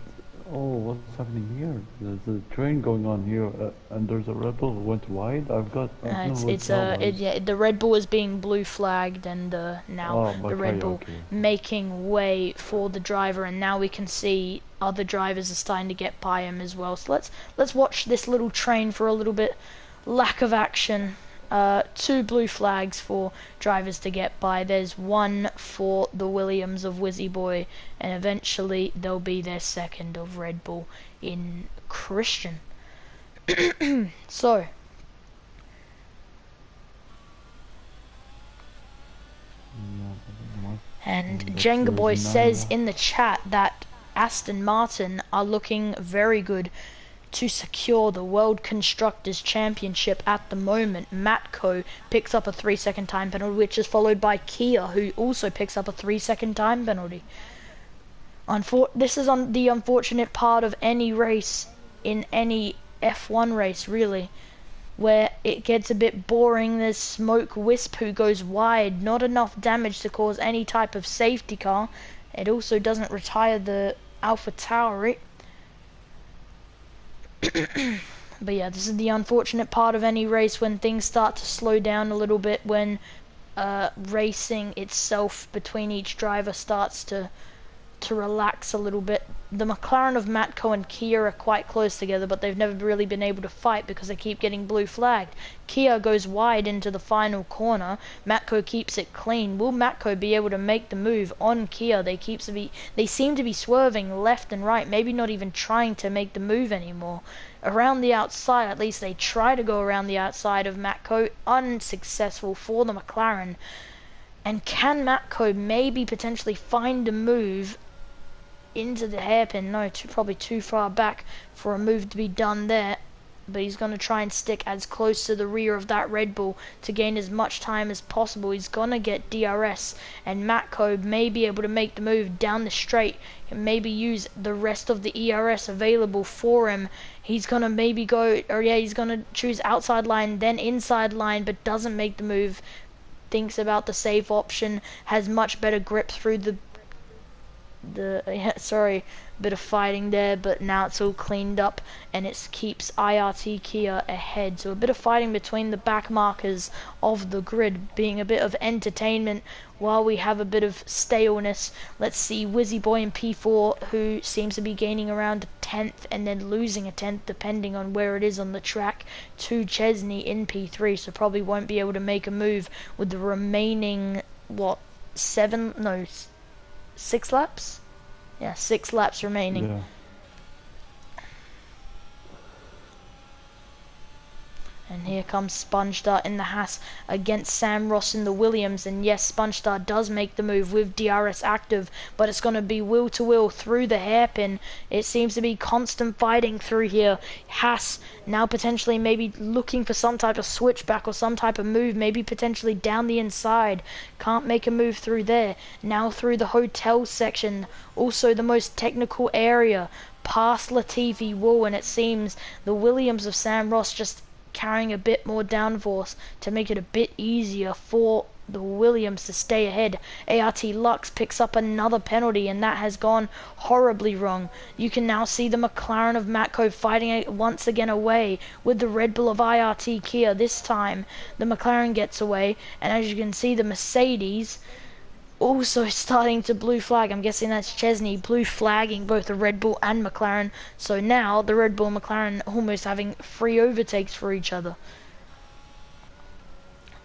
what's happening here? There's a train going on here, and there's a Red Bull who went wide. I've no what that was. Yeah, the Red Bull is being blue flagged, and now Oh, the Red okay, Bull okay. making way for the driver, and now we can see other drivers are starting to get by him as well. So let's watch this little train for a little bit. Lack of action. 2 blue flags for drivers to get by. There's 1 for the Williams of Wizzy Boy, and eventually they'll be their second of Red Bull in Christian. So, and Jenga Boy says in the chat that Aston Martin are looking very good to secure the World Constructors Championship at the moment. Matco picks up a 3-second time penalty, which is followed by Kia, who also picks up a 3-second time penalty. This is the unfortunate part of any race, in any F1 race really, where it gets a bit boring. There's Smoke Wisp who goes wide, not enough damage to cause any type of safety car. It also doesn't retire the Alpha Tauri. But yeah, this is the unfortunate part of any race, when things start to slow down a little bit, when racing itself between each driver starts to relax a little bit. The McLaren of Matco and Kia are quite close together, but they've never really been able to fight because they keep getting blue flagged. Kia goes wide into the final corner. Matco keeps it clean. Will Matco be able to make the move on Kia? They seem to be swerving left and right, maybe not even trying to make the move anymore. Around the outside, at least they try to go around the outside of Matco, unsuccessful for the McLaren. And can Matco maybe potentially find a move into the hairpin? No, probably too far back for a move to be done there. But he's going to try and stick as close to the rear of that Red Bull to gain as much time as possible. He's going to get DRS, and Matco may be able to make the move down the straight and maybe use the rest of the ERS available for him. He's going to maybe go, he's going to choose outside line, then inside line, but doesn't make the move. Thinks about the safe option, has much better grip through bit of fighting there, but now it's all cleaned up and it keeps IRT Kia ahead. So a bit of fighting between the back markers of the grid, being a bit of entertainment while we have a bit of staleness. Let's see Wizzy Boy in P4, who seems to be gaining around a 10th and then losing a 10th depending on where it is on the track, to Chesney in P3, so probably won't be able to make a move with the remaining 6 laps? Yeah, 6 laps remaining. Yeah. And here comes SpongeStar in the Haas against Sam Ross in the Williams. And yes, SpongeStar does make the move with DRS active, but it's going to be wheel to wheel through the hairpin. It seems to be constant fighting through here. Haas now potentially maybe looking for some type of switchback or some type of move, maybe potentially down the inside. Can't make a move through there. Now through the hotel section, also the most technical area, past Latifi wall, and it seems the Williams of Sam Ross just carrying a bit more downforce to make it a bit easier for the Williams to stay ahead. ART Lux picks up another penalty, and that has gone horribly wrong. You can now see the McLaren of Matko fighting once again away with the Red Bull of IRT Kia. This time the McLaren gets away, and as you can see, the Mercedes also starting to blue flag. I'm guessing that's Chesney blue flagging both the Red Bull and McLaren. So now the Red Bull and McLaren almost having free overtakes for each other.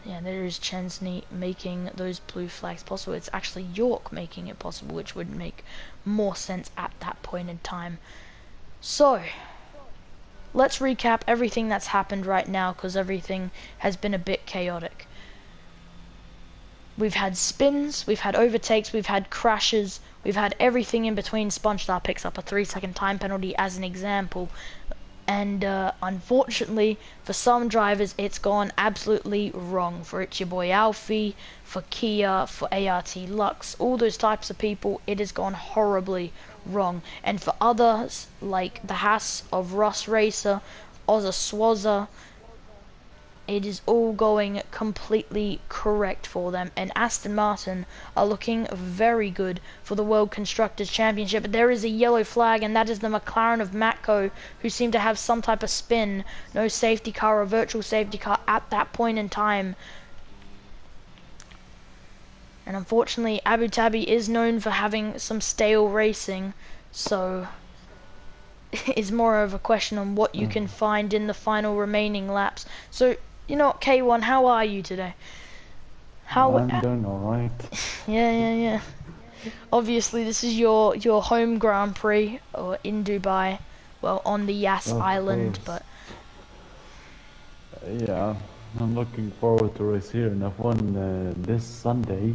Yeah, there is Chesney making those blue flags possible. It's actually York making it possible, which would make more sense at that point in time. So, let's recap everything that's happened right now, because everything has been a bit chaotic. We've had spins, we've had overtakes, we've had crashes, we've had everything in between. SpongeStar picks up a 3-second time penalty as an example. And unfortunately, for some drivers, it's gone absolutely wrong. For It's Your Boy Alfie, for Kia, for ART Lux, all those types of people, it has gone horribly wrong. And for others, like the Haas of Russ Racer, Ozza Swazza, it is all going completely correct for them. And Aston Martin are looking very good for the World Constructors Championship. But there is a yellow flag, and that is the McLaren of Matko, who seem to have some type of spin. No safety car or virtual safety car at that point in time. And unfortunately, Abu Dhabi is known for having some stale racing, so it's more of a question on what you can find in the final remaining laps. So, you know what, K1, how are you today? I'm doing alright. Yeah. Obviously, this is your home Grand Prix, or in Dubai. Well, on the Yas Island, but... Yeah, I'm looking forward to race here in F1 this Sunday.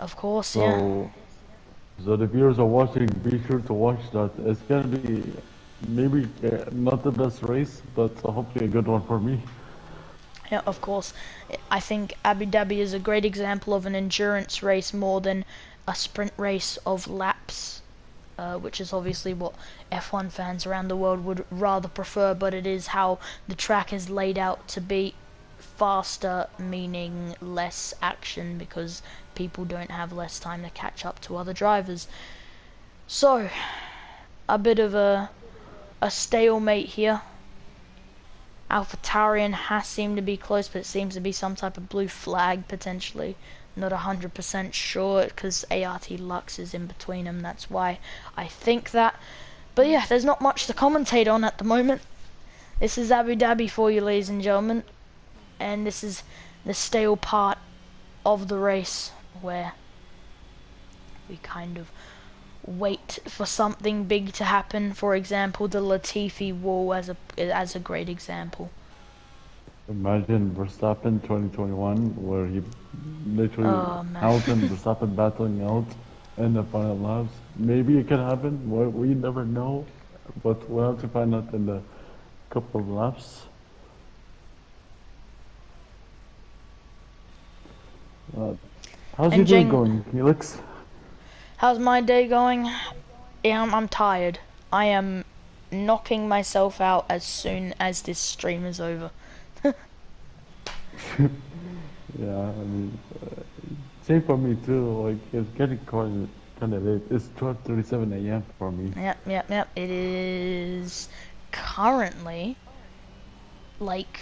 Of course, so, So the viewers are watching, be sure to watch that. It's gonna be maybe not the best race, but hopefully a good one for me. Yeah, of course. I think Abu Dhabi is a great example of an endurance race more than a sprint race of laps, which is obviously what F1 fans around the world would rather prefer, but it is how the track is laid out to be. Faster meaning less action, because people don't have less time to catch up to other drivers. So, a bit of a stalemate here. AlphaTauri and Haas seem to be close, but it seems to be some type of blue flag potentially. Not 100% sure, because ART Lux is in between them, that's why I think that. But yeah, there's not much to commentate on at the moment. This is Abu Dhabi for you, ladies and gentlemen. And this is the stale part of the race, where we kind of wait for something big to happen. For example, the Latifi wall as a great example. Imagine Verstappen 2021, where he literally Hamilton Verstappen battling out in the final laps. Maybe it could happen. We never know, but we'll have to find out in the couple of laps. How's your day going, Felix? How's my day going? Yeah, I'm tired. I am knocking myself out as soon as this stream is over. Yeah, I mean, same for me too. Like, it's getting kind of late. It's 12:37 a.m. for me. Yep. It is currently like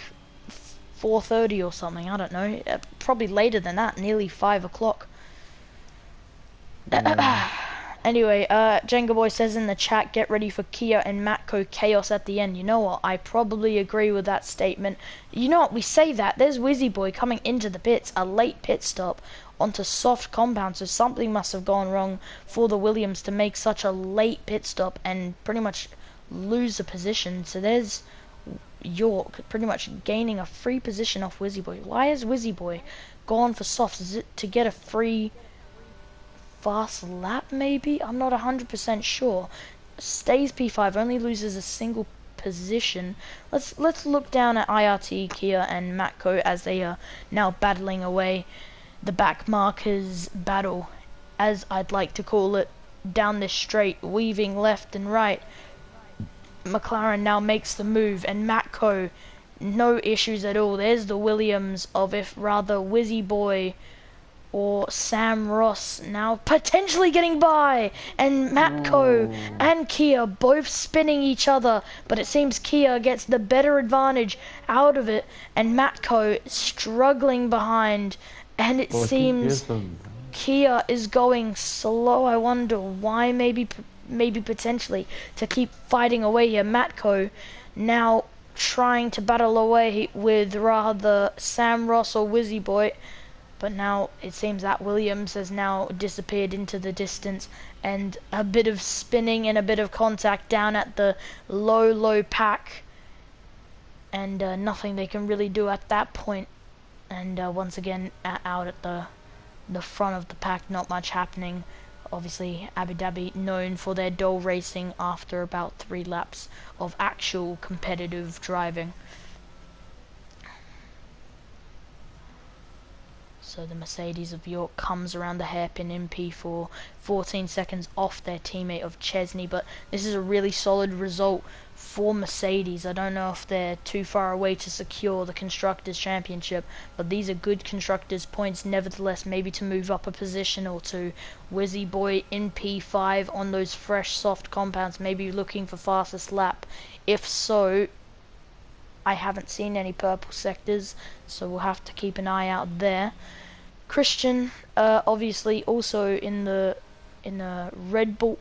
4:30 or something. I don't know. Probably later than that. Nearly 5 o'clock. Anyway, Jenga Boy says in the chat, get ready for Kia and Matko chaos at the end. You know what? I probably agree with that statement. You know what? We say that. There's Wizzy Boy coming into the pits. A late pit stop onto soft compound. So something must have gone wrong for the Williams to make such a late pit stop and pretty much lose the position. So there's York pretty much gaining a free position off Wizzy Boy. Why has Wizzy Boy gone for softs? Is it to get a free fast lap maybe? I'm not 100% sure. Stays P5, only loses a single position. Let's look down at IRT, Kia and Matko as they are now battling away the back markers battle, as I'd like to call it, down this straight, weaving left and right. McLaren now makes the move, and Matko, no issues at all. There's the Williams of, if rather, Wizzy Boy or Sam Ross now potentially getting by, and Matko No. and Kia both spinning each other, but it seems Kia gets the better advantage out of it, and Matko struggling behind, and it Well, I think seems Kia is going slow. I wonder why, maybe potentially to keep fighting away here. Matko now trying to battle away with rather Sam Ross or Wizzy Boy, but now it seems that Williams has now disappeared into the distance, and a bit of spinning and a bit of contact down at the low pack, and nothing they can really do at that point. And once again out at the front of the pack, not much happening. Obviously Abu Dhabi known for their dull racing after about 3 laps of actual competitive driving. So the Mercedes of York comes around the hairpin in P4, 14 seconds off their teammate of Chesney, but this is a really solid result for Mercedes. I don't know if they're too far away to secure the Constructors Championship, but these are good Constructors points nevertheless, maybe to move up a position or two. Wizzy Boy in P5 on those fresh soft compounds, maybe looking for fastest lap. If so, I haven't seen any purple sectors, so we'll have to keep an eye out there. Christian, obviously also in the Red Bull,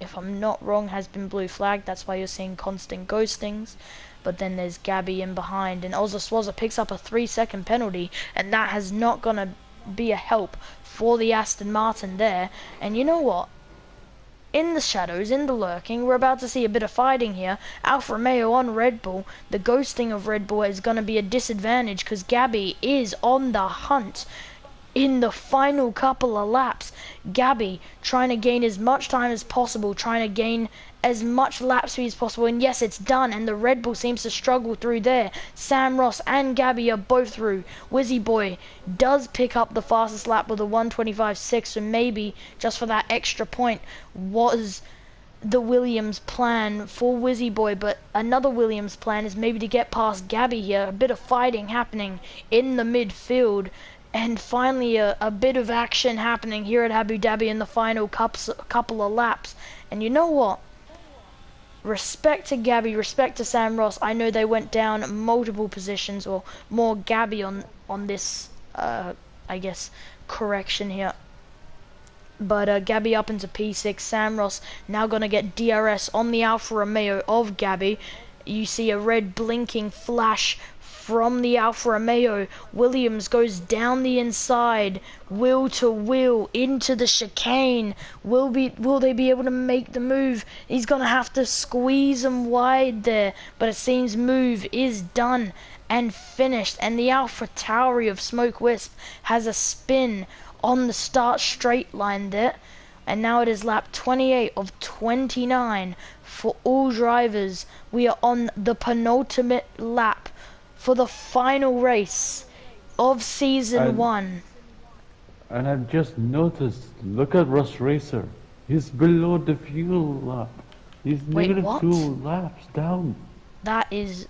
if I'm not wrong, has been blue flagged. That's why you're seeing constant ghostings. But then there's Gabby in behind, and Ozza Swazza picks up a 3-second penalty, and that has not gonna be a help for the Aston Martin there. And you know what? In the shadows, in the lurking, we're about to see a bit of fighting here. Alfa Romeo on Red Bull. The ghosting of Red Bull is going to be a disadvantage because Gabby is on the hunt in the final couple of laps. Gabby trying to gain as much time as possible, trying to gain as much lap speed as possible, and yes, it's done, and the Red Bull seems to struggle through there. Sam Ross and Gabby are both through. Wizzy Boy does pick up the fastest lap with a 1:25.6, so maybe just for that extra point was the Williams plan for Wizzy Boy, but another Williams plan is maybe to get past Gabby here. A bit of fighting happening in the midfield, and finally a bit of action happening here at Abu Dhabi in the final couple of laps. And you know what? Respect to Gabby, respect to Sam Ross. I know they went down multiple positions, or more Gabby on this, I guess, correction here. But Gabby up into P6. Sam Ross now going to get DRS on the Alfa Romeo of Gabby. You see a red blinking flash from the Alfa Romeo. Williams goes down the inside, wheel to wheel into the chicane. Will they be able to make the move? He's gonna have to squeeze them wide there, but it seems move is done and finished, and the Alpha Tauri of Smoke Wisp has a spin on the start straight line there. And now it is lap 28 of 29 for all drivers. We are on the penultimate lap for the final race of season 1. And I've just noticed, look at Russ Racer. He's below the fuel lap. He's negative what? 2 laps down. That is...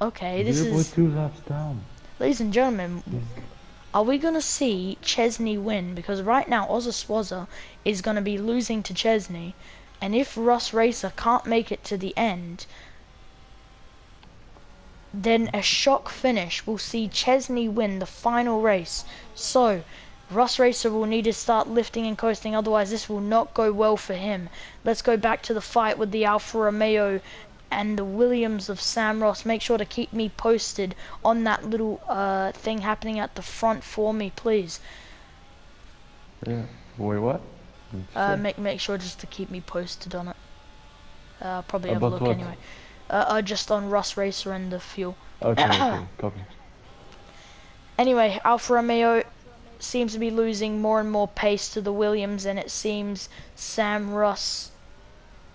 Okay, this is... 0.2 laps down. Ladies and gentlemen, are we going to see Chesney win? Because right now, Ozza Swazza is going to be losing to Chesney. And if Russ Racer can't make it to the end, then a shock finish will see Chesney win the final race. So, Russ Racer will need to start lifting and coasting, otherwise this will not go well for him. Let's go back to the fight with the Alfa Romeo and the Williams of Sam Ross. Make sure to keep me posted on that little thing happening at the front for me, please. Yeah. Wait, what? Make sure just to keep me posted on it. Probably have a About look what? anyway. Just on Russ Racer and the fuel. Okay, okay, copy. Anyway, Alfa Romeo seems to be losing more and more pace to the Williams, and it seems Sam Ross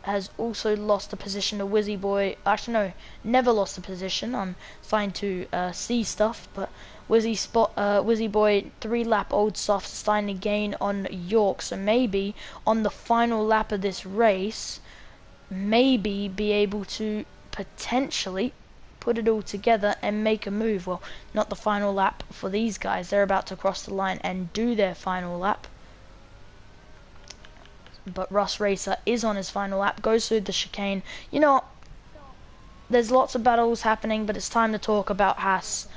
has also lost a position to Wizzy Boy. Actually, no, never lost a position. I'm trying to see stuff, but Wizzy Boy 3-lap old soft starting to gain on York, so maybe on the final lap of this race, maybe be able to potentially put it all together and make a move. Well, not the final lap for these guys. They're about to cross the line and do their final lap. But Russ Racer is on his final lap, goes through the chicane. You know, there's lots of battles happening, but it's time to talk about Haas.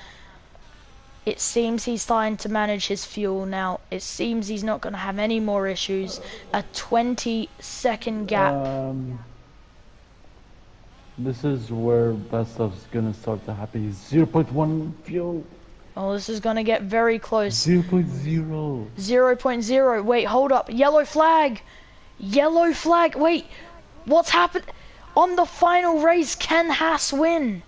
It seems he's starting to manage his fuel now. It seems he's not going to have any more issues. A 20-second gap. This is where bad stuff's gonna start to happen. 0.1 fuel. Oh, this is going to get very close. 0.0. 0.0. Wait, hold up. Yellow flag. Yellow flag. Wait, what's happened? On the final race, can Haas win?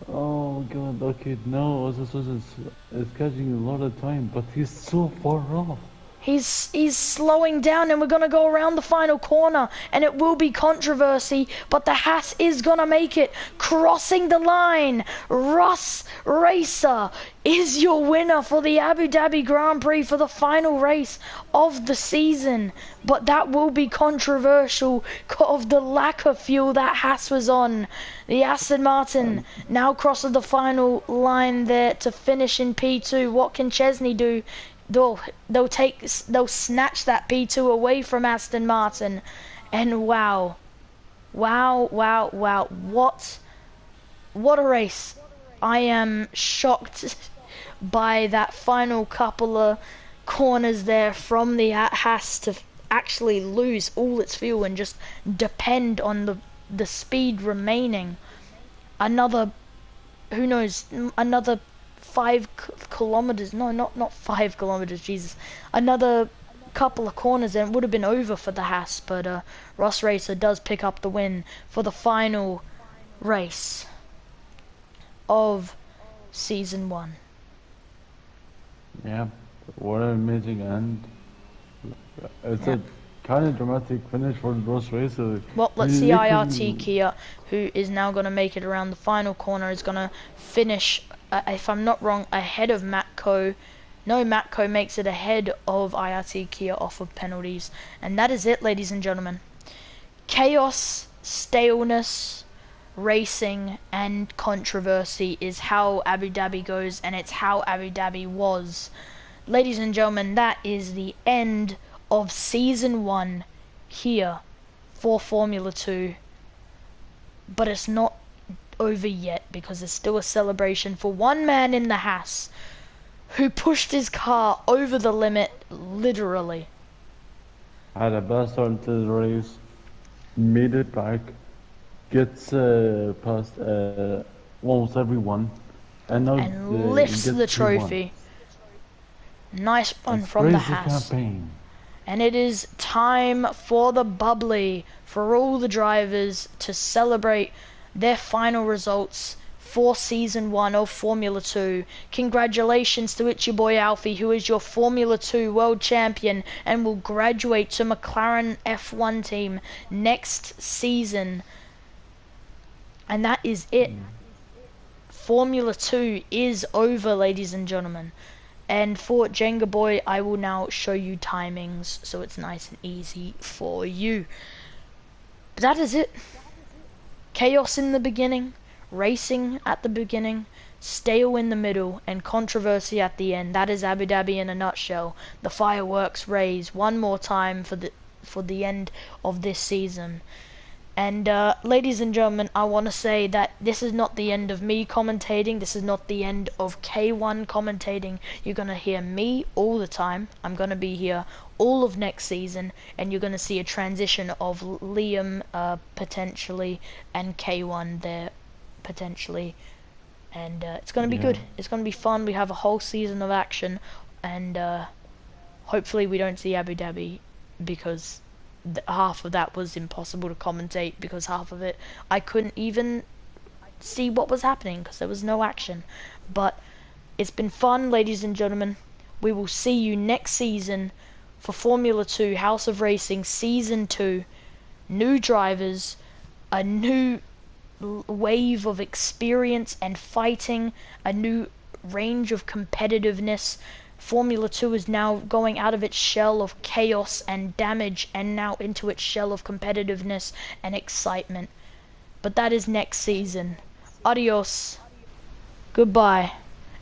Oh god, okay, no, it's catching a lot of time, but he's so far off. He's slowing down, and we're going to go around the final corner, and it will be controversy, but the Haas is going to make it. Crossing the line, Russ Racer is your winner for the Abu Dhabi Grand Prix for the final race of the season. But that will be controversial of the lack of fuel that Haas was on. The Aston Martin now crosses the final line there to finish in P2. What can Chesney do? They'll snatch that P2 away from Aston Martin, and wow, what a race. I am shocked by that final couple of corners there from the Haas to actually lose all its fuel and just depend on the speed remaining. Another, who knows, another 5 kilometers, no, not 5 kilometers, Jesus, another couple of corners and it would have been over for the Haas, but Russ Racer does pick up the win for the final race of season 1. Yeah, what an amazing end. It's a kind of dramatic finish for Russ Racer. Well, let's see IRT Kia, who is now going to make it around the final corner, is going to finish, if I'm not wrong, ahead of Matco. No, Matco makes it ahead of IRT Kia off of penalties. And that is it, ladies and gentlemen. Chaos, staleness, racing, and controversy is how Abu Dhabi goes, and it's how Abu Dhabi was. Ladies and gentlemen, that is the end of season 1 here for Formula 2. But it's not over yet, because there's still a celebration for one man in the Haas who pushed his car over the limit, literally. Had a bad start to the race, made it back, gets past almost everyone, and now lifts the trophy. Nice one from the Haas. Campaign. And it is time for the bubbly, for all the drivers to celebrate their final results for season 1 of Formula 2. Congratulations to it's your boy Alfie, who is your Formula 2 world champion and will graduate to McLaren F1 team next season. And that is it. Formula 2 is over, ladies and gentlemen. And for Jenga Boy, I will now show you timings so it's nice and easy for you. But that is it. Chaos in the beginning, racing at the beginning, stale in the middle, and controversy at the end. That is Abu Dhabi in a nutshell. The fireworks raise one more time for the end of this season. And ladies and gentlemen, I want to say that this is not the end of me commentating. This is not the end of K1 commentating. You're going to hear me all the time. I'm going to be here all of next season, and you're going to see a transition of Liam potentially and K1 there potentially. And it's going to be good. It's going to be fun. We have a whole season of action, and hopefully we don't see Abu Dhabi, because half of that was impossible to commentate, because half of it I couldn't even see what was happening because there was no action. But it's been fun, ladies and gentlemen. We will see you next season for Formula 2 House of Racing Season 2. New drivers, a new wave of experience and fighting, a new range of competitiveness. Formula 2 is now going out of its shell of chaos and damage and now into its shell of competitiveness and excitement. but that is next season. Adios, goodbye,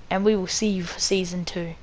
and we will see you for season 2.